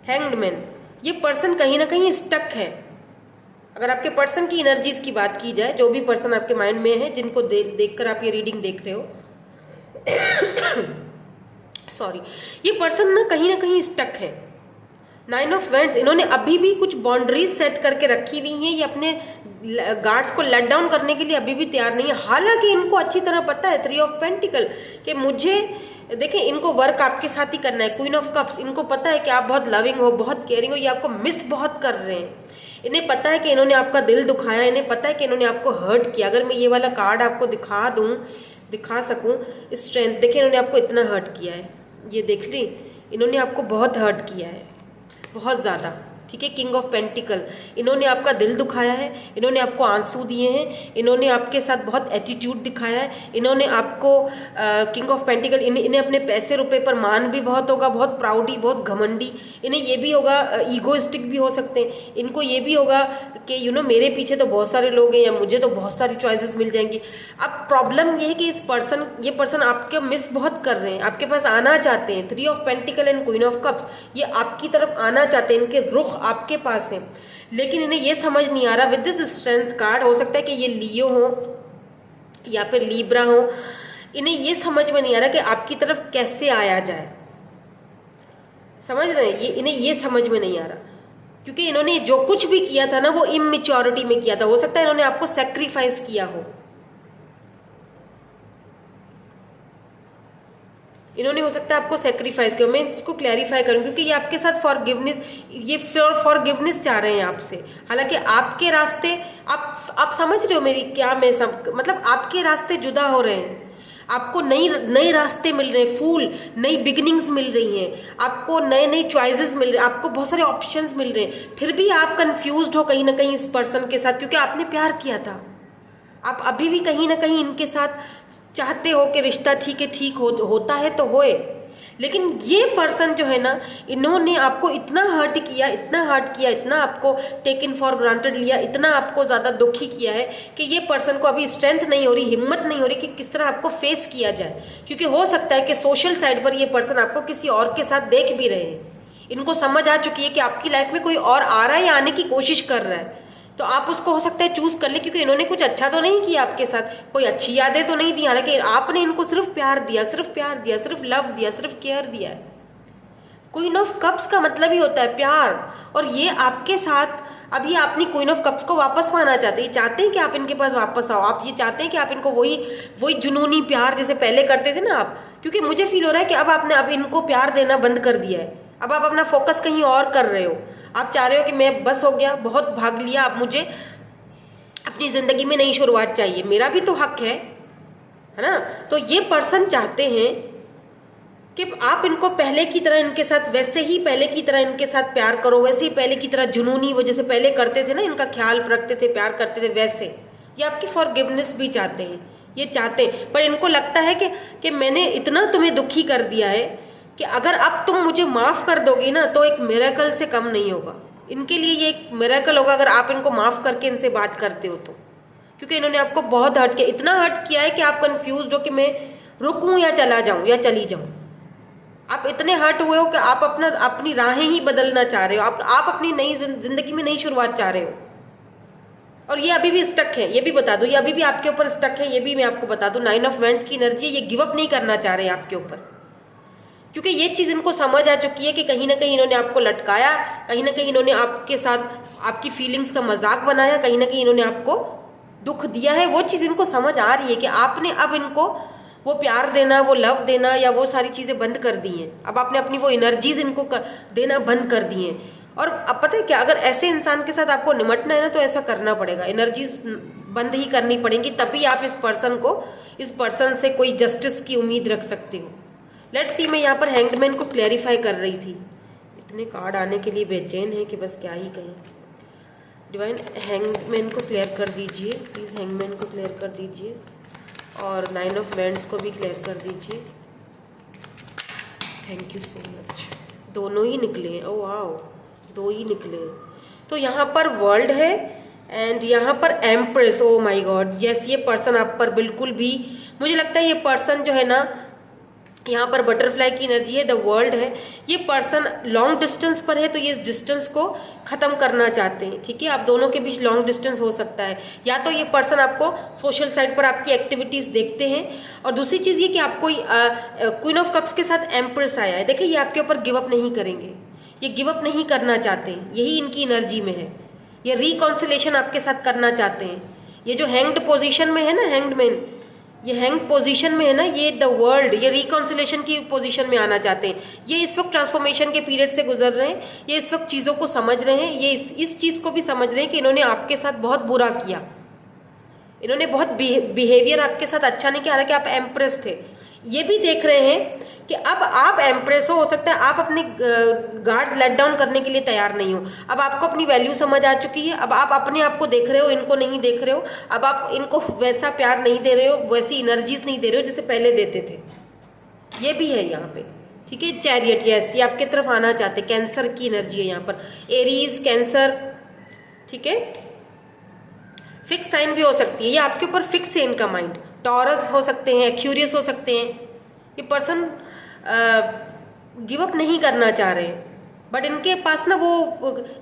हैंग्ड मैन, ये पर्सन कहीं ना कहीं स्टक है। अगर आपके पर्सन की एनर्जीज की बात की जाए, जो भी पर्सन आपके माइंड में है, जिनको देखकर आप ये रीडिंग देख रहे हो, सॉरी, ये पर्सन ना कहीं स्टक है। 9 ऑफ वैंड्स, इन्होंने अभी भी कुछ बाउंड्रीज सेट करके रखी हुई हैं। ये अपने गार्ड्स को लेट डाउन करने के लिए अभी भी तैयार नहीं है। हालांकि इनको अच्छी तरह पता है, 3 ऑफ पेंटिकल, कि मुझे, देखिए, इनको वर्क आपके साथ ही करना है। क्वीन ऑफ कप्स, इनको पता है कि आप बहुत लविंग हो, बहुत केयरिंग हो, ये आपको मिस बहुत कर रहे हैं। इन्हें पता है कि इन्होंने आपका दिल दुखाया, इन्हें पता है कि इन्होंने आपको हर्ट किया। अगर मैं ये वाला कार्ड आपको दिखा सकूं, स्ट्रेंथ, देखिए इन्होंने आपको इतना हर्ट किया है, ये देख ली, इन्होंने आपको बहुत हर्ट किया है, बहुत ज़्यादा, ठीक है। किंग ऑफ पेंटिकल, इन्होंने आपका दिल दुखाया है, इन्होंने आपको आंसू दिए हैं, इन्होंने आपके साथ बहुत एटीट्यूड दिखाया है, इन्होंने आपको किंग ऑफ पेंटिकल, इन्हें अपने पैसे रुपए पर मान भी बहुत होगा, बहुत प्राउडी, बहुत घमंडी, इन्हें ये भी होगा, ईगोइस्टिक भी हो सकते हैं। इनको ये भी होगा कि मेरे पीछे तो बहुत सारे लोग हैं, या मुझे तो बहुत सारी चॉइसेस मिल जाएंगी। अब प्रॉब्लम ये है कि ये पर्सन आपके मिस बहुत कर रहे हैं, आपके पास आना चाहते हैं। 3 of pentacle and queen of cups, ये आपकी तरफ आना चाहते हैं, इनके रुख आपके पास है, लेकिन इन्हें ये समझ नहीं आ रहा। विद दिस स्ट्रेंथ कार्ड, हो सकता है कि ये लियो हो या फिर लीब्रा हो, इन्हें ये समझ में नहीं आ रहा कि आपकी तरफ कैसे आया जाए। समझ रहे हैं, इन्हें ये समझ में नहीं आ रहा, क्योंकि इन्होंने जो कुछ भी किया था ना, वो इमेच्योरिटी में किया था। हो सकता है इन्होंने आपको सेक्रीफाइस किया हो, इन्होंने हो सकता है आपको सेक्रीफाइस किया। मैं इसको क्लैरिफाई करूं, क्योंकि ये आपके साथ फॉरगिवनेस, ये फॉरगिवनेस चाह रहे हैं आपसे। हालांकि आपके रास्ते, आप समझ रहे हो मेरी क्या, मैं मतलब आपके रास्ते जुदा हो रहे हैं, आपको नए रास्ते मिल रहे हैं, फूल नई बिगिनिंग्स मिल रही हैं, आपको नए चॉइसेस मिल रहे हैं, आपको बहुत सारे ऑप्शंस मिल रहे हैं। फिर भी आप कंफ्यूज्ड हो कहीं ना कहीं इस पर्सन के साथ, क्योंकि आपने प्यार किया था। आप अभी भी कहीं ना कहीं इनके साथ चाहते हो कि रिश्ता ठीक होता है तो होए, लेकिन ये पर्सन जो है ना, इन्होंने आपको इतना हर्ट किया, इतना आपको टेकन फॉर ग्रांटेड लिया, इतना आपको ज़्यादा दुखी किया है कि ये पर्सन को अभी स्ट्रेंथ नहीं हो रही, हिम्मत नहीं हो रही कि किस तरह आपको फेस किया जाए। क्योंकि हो सकता है कि सोशल साइड पर ये पर्सन आपको किसी और के साथ देख भी रहे हैं, इनको समझ आ चुकी है कि आपकी लाइफ में कोई और आ रहा है या आने की कोशिश कर रहा है, तो आप उसको हो सकता है चूज कर ले, क्योंकि इन्होंने कुछ अच्छा तो नहीं किया आपके साथ, कोई अच्छी यादें तो नहीं दी, हालांकि आपने इनको सिर्फ प्यार दिया, सिर्फ लव दिया, सिर्फ केयर दिया है। क्वीन ऑफ कप्स का मतलब ही होता है प्यार, और ये आपके साथ अब ये अपनी क्वीन ऑफ कप्स को वापस पाना चाहते हैं, ये चाहते हैं कि आप इनके पास वापस आओ, आप ये चाहते हैं कि आप इनको वही जुनूनी प्यार जैसे पहले करते थे ना आप। क्योंकि मुझे फील हो रहा है कि अब आपने अब इनको प्यार देना बंद कर दिया है, अब आप अपना फोकस कहीं और कर रहे हो। आप चाह रहे हो कि मैं बस हो गया, बहुत भाग लिया, अब मुझे अपनी जिंदगी में नई शुरुआत चाहिए, मेरा भी तो हक है ना। तो ये पर्सन चाहते हैं कि आप इनको पहले की तरह इनके साथ वैसे ही पहले की तरह इनके साथ प्यार करो, वैसे ही पहले की तरह जुनूनी वो जैसे पहले करते थे ना, इनका ख्याल रखते थे, प्यार करते थे, वैसे ये आपकी फॉरगिवनेस भी चाहते हैं, ये चाहते हैं। पर इनको लगता है कि मैंने इतना तुम्हें दुखी कर दिया है कि अगर अब तुम मुझे माफ कर दोगी ना तो एक मिरेकल से कम नहीं होगा। इनके लिए ये एक मिरेकल होगा अगर आप इनको माफ करके इनसे बात करते हो तो। क्योंकि इन्होंने आपको बहुत हर्ट किया, इतना हर्ट किया है कि आप कंफ्यूज हो कि मैं रुकूं या चला जाऊं या चली जाऊं। आप इतने हर्ट हुए हो कि आप अपनी राहें ही बदलना चाह रहे हो, आप अपनी नई जिंदगी में नई शुरुआत चाह रहे हो। और ये अभी भी स्टक है, ये भी बता दो, ये अभी भी आपके ऊपर स्टक है, ये भी मैं आपको बता दूं। 9 ऑफ वैंड्स की एनर्जी, ये गिव अप नहीं करना चाह रहे हैं आपके ऊपर, क्योंकि ये चीज़ इनको समझ आ चुकी है कि कहीं ना कहीं इन्होंने आपको लटकाया, कहीं ना कहीं इन्होंने आपके साथ आपकी फीलिंग्स का मजाक बनाया, कहीं ना कहीं इन्होंने आपको दुख दिया है। वो चीज़ इनको समझ आ रही है कि आपने अब इनको वो प्यार देना, वो लव देना या वो सारी चीज़ें बंद कर दी हैं। अब आपने अपनी वो एनर्जीज इनको देना बंद कर दी हैं। और अब पता है क्या, अगर ऐसे इंसान के साथ आपको निमटना है ना तो ऐसा करना पड़ेगा, एनर्जीज बंद ही करनी पड़ेंगी, तभी आप इस पर्सन से कोई जस्टिस की उम्मीद रख सकते हो। लेट्स सी, मैं यहाँ पर हैंगमैन को क्लैरिफाई कर रही थी, इतने कार्ड आने के लिए बेचैन है कि बस क्या ही कहें। डिवाइन हैंगमैन को क्लियर कर दीजिए प्लीज़, हैंगमैन को क्लियर कर दीजिए और 9 ऑफ वैंड्स को भी क्लियर कर दीजिए। Thank you so much. दोनों ही निकले हैं, ओह वाओ, 2 ही निकले हैं। तो यहाँ पर वर्ल्ड है एंड यहाँ पर empress. O my God, yes, ये पर्सन आप पर बिल्कुल भी, मुझे लगता है ये पर्सन जो है ना, यहाँ पर बटरफ्लाई की एनर्जी है, द वर्ल्ड है। ये पर्सन लॉन्ग डिस्टेंस पर है, तो ये इस डिस्टेंस को ख़त्म करना चाहते हैं, ठीक है। आप दोनों के बीच लॉन्ग डिस्टेंस हो सकता है, या तो ये पर्सन आपको सोशल साइट पर आपकी एक्टिविटीज़ देखते हैं, और दूसरी चीज़ ये कि आपको क्वीन ऑफ कप्स के साथ एम्प्रेस आया है। देखिए, ये आपके ऊपर गिव अप नहीं करेंगे, ये गिव अप नहीं करना चाहते हैं, यही इनकी एनर्जी में है। ये रिकॉन्सिलेशन आपके साथ करना चाहते हैं। ये जो हैंग्ड पोजिशन में है ना, हैंग्ड मैन, ये हैंग पोजीशन में है ना, ये द वर्ल्ड, ये रिकॉन्सिलेशन की पोजीशन में आना चाहते हैं। ये इस वक्त ट्रांसफॉर्मेशन के पीरियड से गुजर रहे हैं, ये इस वक्त चीज़ों को समझ रहे हैं, ये इस चीज़ को भी समझ रहे हैं कि इन्होंने आपके साथ बहुत बुरा किया, इन्होंने बहुत बिहेवियर आपके साथ अच्छा नहीं किया, हालांकि आप एम्प्रेस थे। ये भी देख रहे हैं कि अब आप एम्प्रेस हो सकता है आप अपने गार्ड लेट डाउन करने के लिए तैयार नहीं हो। अब आपको अपनी वैल्यू समझ आ चुकी है, अब आप अपने आप को देख रहे हो, इनको नहीं देख रहे हो। अब आप इनको वैसा प्यार नहीं दे रहे हो, वैसी एनर्जीज नहीं दे रहे हो जैसे पहले देते थे। ये भी है यहाँ पे, ठीक है। चैरियट, यस, ये आपके तरफ आना चाहते, कैंसर की एनर्जी है यहाँ पर, एरीज, कैंसर, ठीक है। फिक्स साइन भी हो सकती है, ये आपके ऊपर फिक्स है इनका माइंड। टॉरस हो सकते हैं, एक्यूरियस हो सकते हैं। ये पर्सन गिव अप नहीं करना चाह रहे हैं, बट इनके पास ना वो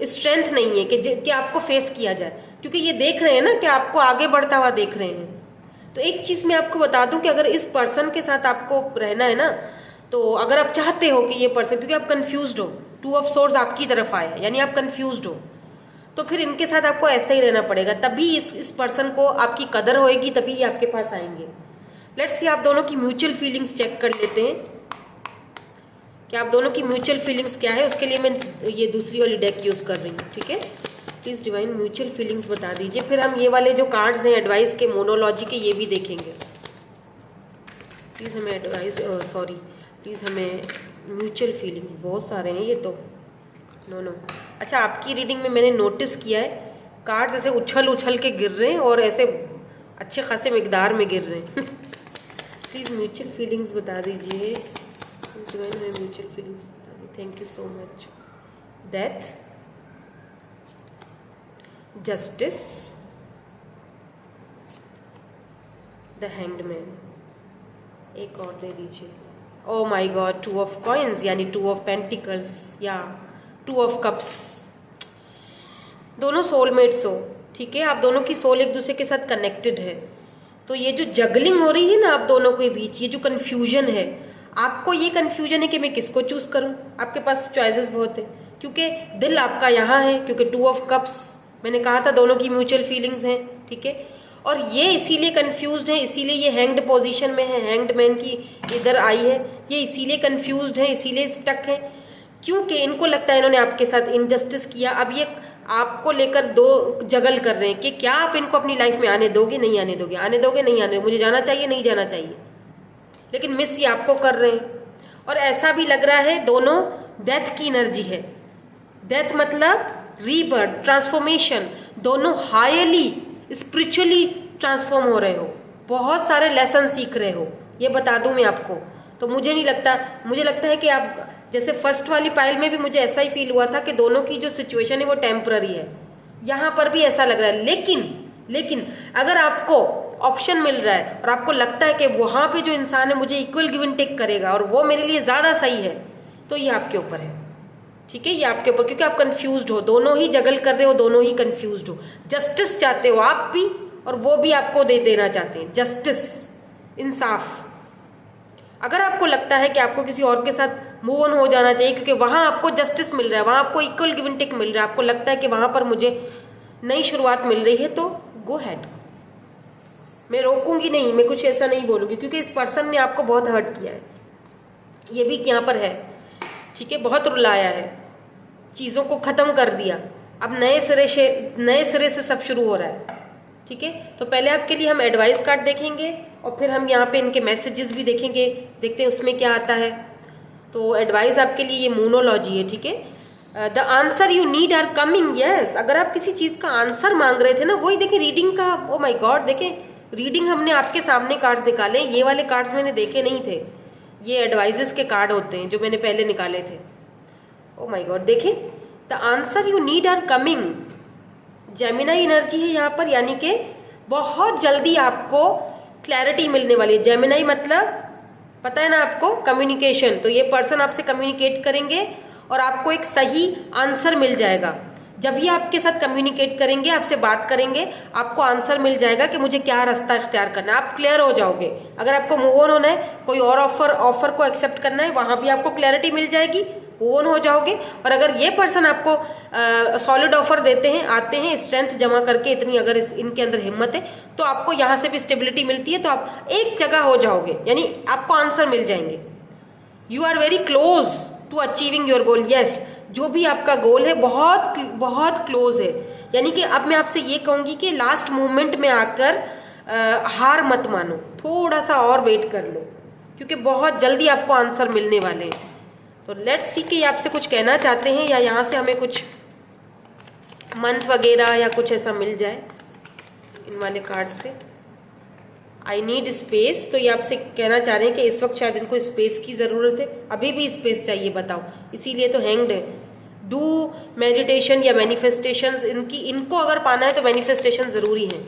स्ट्रेंथ नहीं है कि आपको फेस किया जाए, क्योंकि ये देख रहे हैं ना कि आपको आगे बढ़ता हुआ देख रहे हैं। तो एक चीज़ मैं आपको बता दूं कि अगर इस पर्सन के साथ आपको रहना है ना, तो अगर आप चाहते हो कि ये पर्सन, क्योंकि आप कन्फ्यूज्ड हो, 2 ऑफ सोर्ड्स आपकी तरफ आया, यानी आप कन्फ्यूज्ड हो, तो फिर इनके साथ आपको ऐसा ही रहना पड़ेगा, तभी इस पर्सन को आपकी कदर होएगी, तभी ये आपके पास आएंगे। लेट्स सी, आप दोनों की म्यूचुअल फीलिंग्स चेक कर लेते हैं कि आप दोनों की म्यूचुअल फीलिंग्स क्या है। उसके लिए मैं ये दूसरी वाली डेक यूज़ कर रही हूँ, ठीक है। प्लीज़ डिवाइन म्यूचुअल फीलिंग्स बता दीजिए, फिर हम ये वाले जो कार्ड्स हैं एडवाइस के, मोनोलॉजी के, ये भी देखेंगे। प्लीज़ हमें प्लीज़ हमें म्यूचुअल फीलिंग्स, बहुत सारे हैं ये तो, नो। अच्छा, आपकी रीडिंग में मैंने नोटिस किया है कार्ड्स ऐसे उछल के गिर रहे हैं और ऐसे अच्छे खासे मिकदार में गिर रहे हैं। प्लीज़ म्यूचुअल फीलिंग्स बता दीजिए, हमें म्यूचुअल फीलिंग्स बता दीजिए। Thank you so much. Death, justice, the hanged man, एक और दे दीजिए। ओ माय गॉड, 2 ऑफ कॉइन्स, यानी 2 ऑफ पेंटिकल्स या 2 ऑफ कप्स। दोनों सोलमेट्स हो, ठीक है। आप दोनों की सोल एक दूसरे के साथ कनेक्टेड है। तो ये जो जगलिंग हो रही है ना आप दोनों के बीच, ये जो कन्फ्यूजन है, आपको ये कन्फ्यूजन है कि मैं किसको चूज़ करूं। आपके पास चॉइसेस बहुत है, क्योंकि दिल आपका यहाँ है, क्योंकि 2 ऑफ कप्स मैंने कहा था दोनों की म्यूचुअल फीलिंग्स हैं, ठीक है। और ये इसीलिए कंफ्यूज्ड है, इसीलिए ये हैंग्ड पोजीशन में है, हैंग्ड मैन की इधर आई है, ये इसीलिए कंफ्यूज्ड है, इसीलिए स्टक है, क्योंकि इनको लगता है इन्होंने आपके साथ इनजस्टिस किया। अब ये आपको लेकर दो जगल कर रहे हैं कि क्या आप इनको अपनी लाइफ में आने दोगे, नहीं आने दोगे, आने दोगे, नहीं आने, मुझे जाना चाहिए, नहीं जाना चाहिए, लेकिन मिस ये आपको कर रहे हैं। और ऐसा भी लग रहा है दोनों डेथ की एनर्जी है। डेथ मतलब रीबर्थ, ट्रांसफॉर्मेशन, दोनों हाईली स्पिरिचुअली ट्रांसफॉर्म हो रहे हो, बहुत सारे लेसन सीख रहे हो, ये बता दूं मैं आपको। तो मुझे नहीं लगता, मुझे लगता है कि आप जैसे फर्स्ट वाली पाइल में भी मुझे ऐसा ही फील हुआ था कि दोनों की जो सिचुएशन है वो टेम्पररी है, यहाँ पर भी ऐसा लग रहा है। लेकिन अगर आपको ऑप्शन मिल रहा है और आपको लगता है कि वहाँ पे जो इंसान है मुझे इक्वल गिव एंड टेक करेगा और वो मेरे लिए ज़्यादा सही है, तो ये आपके ऊपर है, ठीक है, ये आपके ऊपर, क्योंकि आप कंफ्यूज्ड हो, दोनों ही जगल कर रहे हो, दोनों ही कंफ्यूज्ड हो। जस्टिस चाहते हो आप भी और वो भी आपको दे देना चाहते हैं, जस्टिस, इंसाफ। अगर आपको लगता है कि आपको किसी और के साथ मूव ऑन हो जाना चाहिए क्योंकि वहाँ आपको जस्टिस मिल रहा है, वहाँ आपको इक्वल गिव एंड टेक मिल रहा है, आपको लगता है कि वहाँ पर मुझे नई शुरुआत मिल रही है, तो गो हैड, मैं रोकूंगी नहीं, मैं कुछ ऐसा नहीं बोलूँगी, क्योंकि इस पर्सन ने आपको बहुत हर्ट किया है, ये भी यहाँ पर है, ठीक है, बहुत रुलाया है, चीज़ों को ख़त्म कर दिया, अब नए सिरे से सब शुरू हो रहा है, ठीक है। तो पहले आपके लिए हम एडवाइस कार्ड देखेंगे और फिर हम यहाँ पे इनके मैसेजेस भी देखेंगे, देखते हैं उसमें क्या आता है। तो एडवाइस आपके लिए ये मूनोलॉजी है, ठीक है। The answer you need are coming, yes. अगर आप किसी चीज़ का आंसर मांग रहे थे ना, वही देखें रीडिंग का, ओ माय गॉड, देखें रीडिंग हमने आपके सामने कार्ड्स निकाले, ये वाले कार्ड्स मैंने देखे नहीं थे, ये एडवाइजेस के कार्ड होते हैं जो मैंने पहले निकाले थे। ओ माय गॉड, देखें the answer you need are coming, Gemini energy है यहाँ पर, यानी कि बहुत जल्दी आपको क्लैरिटी मिलने वाली है। जेमिनाई मतलब पता है ना आपको, कम्युनिकेशन, तो ये पर्सन आपसे कम्युनिकेट करेंगे और आपको एक सही आंसर मिल जाएगा। जब ये आपके साथ कम्युनिकेट करेंगे, आपसे बात करेंगे, आपको आंसर मिल जाएगा कि मुझे क्या रास्ता इख्तियार करना है, आप क्लियर हो जाओगे। अगर आपको मूव ऑन होना है, कोई और ऑफर को एक्सेप्ट करना है, वहाँ भी आपको क्लैरिटी मिल जाएगी, मूव ऑन हो जाओगे। और अगर ये पर्सन आपको सॉलिड ऑफर देते हैं, आते हैं स्ट्रेंथ जमा करके, इतनी अगर इनके अंदर हिम्मत है, तो आपको यहाँ से भी स्टेबिलिटी मिलती है, तो आप एक जगह हो जाओगे, यानी आपको आंसर मिल जाएंगे। You are very close to achieving your goal, yes, जो भी आपका गोल है बहुत बहुत क्लोज है। यानी कि अब मैं आपसे ये कहूँगी कि लास्ट मोमेंट में आकर हार मत मानो, थोड़ा सा और वेट कर लो, क्योंकि बहुत जल्दी आपको आंसर मिलने वाले हैं। तो लेट्स सी कि ये आपसे कुछ कहना चाहते हैं या यहाँ से हमें कुछ मंथ वगैरह या कुछ ऐसा मिल जाए इन वाले कार्ड से। आई नीड स्पेस, तो ये आपसे कहना चाह रहे हैं कि इस वक्त शायद इनको स्पेस की ज़रूरत है, अभी भी स्पेस चाहिए, बताओ, इसीलिए तो हैंग्ड है। डू मेडिटेशन या मैनिफेस्टेशंस, इनको अगर पाना है तो मैनिफेस्टेशन ज़रूरी है,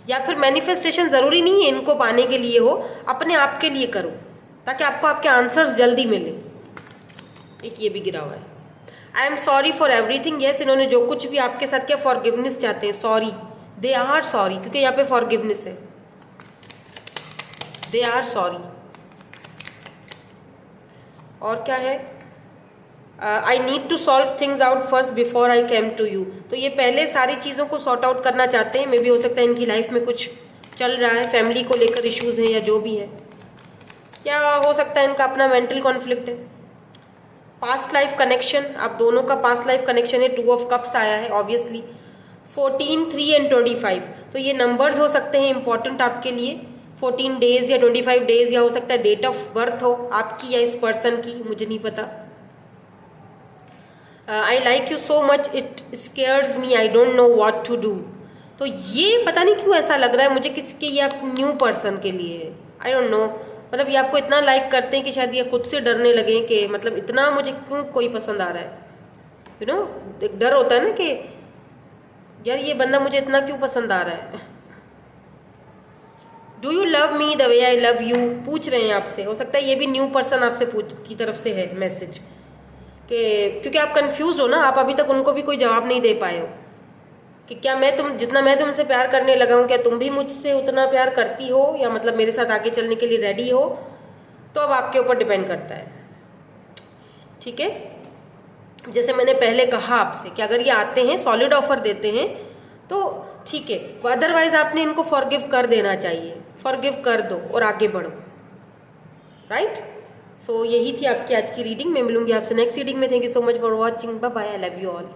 या फिर मैनिफेस्टेशन ज़रूरी नहीं है इनको पाने के लिए हो, अपने आप के लिए करो ताकि आपको आपके आंसर्स जल्दी मिले। एक ये भी गिरा हुआ है, I am sorry for everything, yes, इन्होंने जो कुछ भी आपके साथ किया फॉरगिवनेस चाहते हैं, सॉरी, दे आर सॉरी, क्योंकि यहाँ पे फॉरगिवनेस है, दे आर सॉरी। और क्या है, I need to solve things out first before I came to you, तो ये पहले सारी चीज़ों को सॉर्ट आउट करना चाहते हैं। मे भी हो सकता है इनकी लाइफ में कुछ चल रहा है, फैमिली को लेकर इश्यूज हैं या जो भी है, क्या हो सकता है इनका अपना मेंटल कॉन्फ्लिक्ट है। पास्ट लाइफ कनेक्शन, आप दोनों का पास्ट लाइफ कनेक्शन है, 2 ऑफ कप्स आया है ऑब्वियसली, 14, 3 एंड 25, तो ये नंबर्स हो सकते हैं इंपॉर्टेंट आपके लिए, 14 डेज या 25 डेज, या हो सकता है डेट ऑफ बर्थ हो आपकी या इस पर्सन की, मुझे नहीं पता। I like you so much, it scares me, I don't know what to do, तो ये पता नहीं क्यों ऐसा लग रहा है मुझे किसी के, ये आप न्यू पर्सन के लिए है, आई डोंट नो, मतलब ये आपको इतना लाइक करते हैं कि शायद ये खुद से डरने लगे कि मतलब इतना मुझे क्यों कोई पसंद आ रहा है, यू नो, एक डर होता है ना कि यार ये बंदा मुझे इतना क्यों पसंद आ रहा है। Do you love me the way I love you, पूछ रहे हैं आपसे, हो सकता है ये भी न्यू पर्सन आपसे की तरफ से है मैसेज, कि क्योंकि आप कंफ्यूज हो ना, आप अभी तक उनको भी कोई जवाब नहीं दे पाए हो कि क्या जितना मैं तुमसे प्यार करने लगा हूँ, क्या तुम भी मुझसे उतना प्यार करती हो, या मतलब मेरे साथ आगे चलने के लिए रेडी हो, तो अब आपके ऊपर डिपेंड करता है, ठीक है। जैसे मैंने पहले कहा आपसे कि अगर ये आते हैं सॉलिड ऑफर देते हैं तो ठीक है, अदरवाइज आपने इनको फॉरगिव कर देना चाहिए, फॉरगिव कर दो और आगे बढ़ो, राइट। सो यही थी आपकी आज की रीडिंग। मैं मिलूंगी आपसे नेक्स्ट रीडिंग में। Thank you so much for watching, bye bye, I love you all.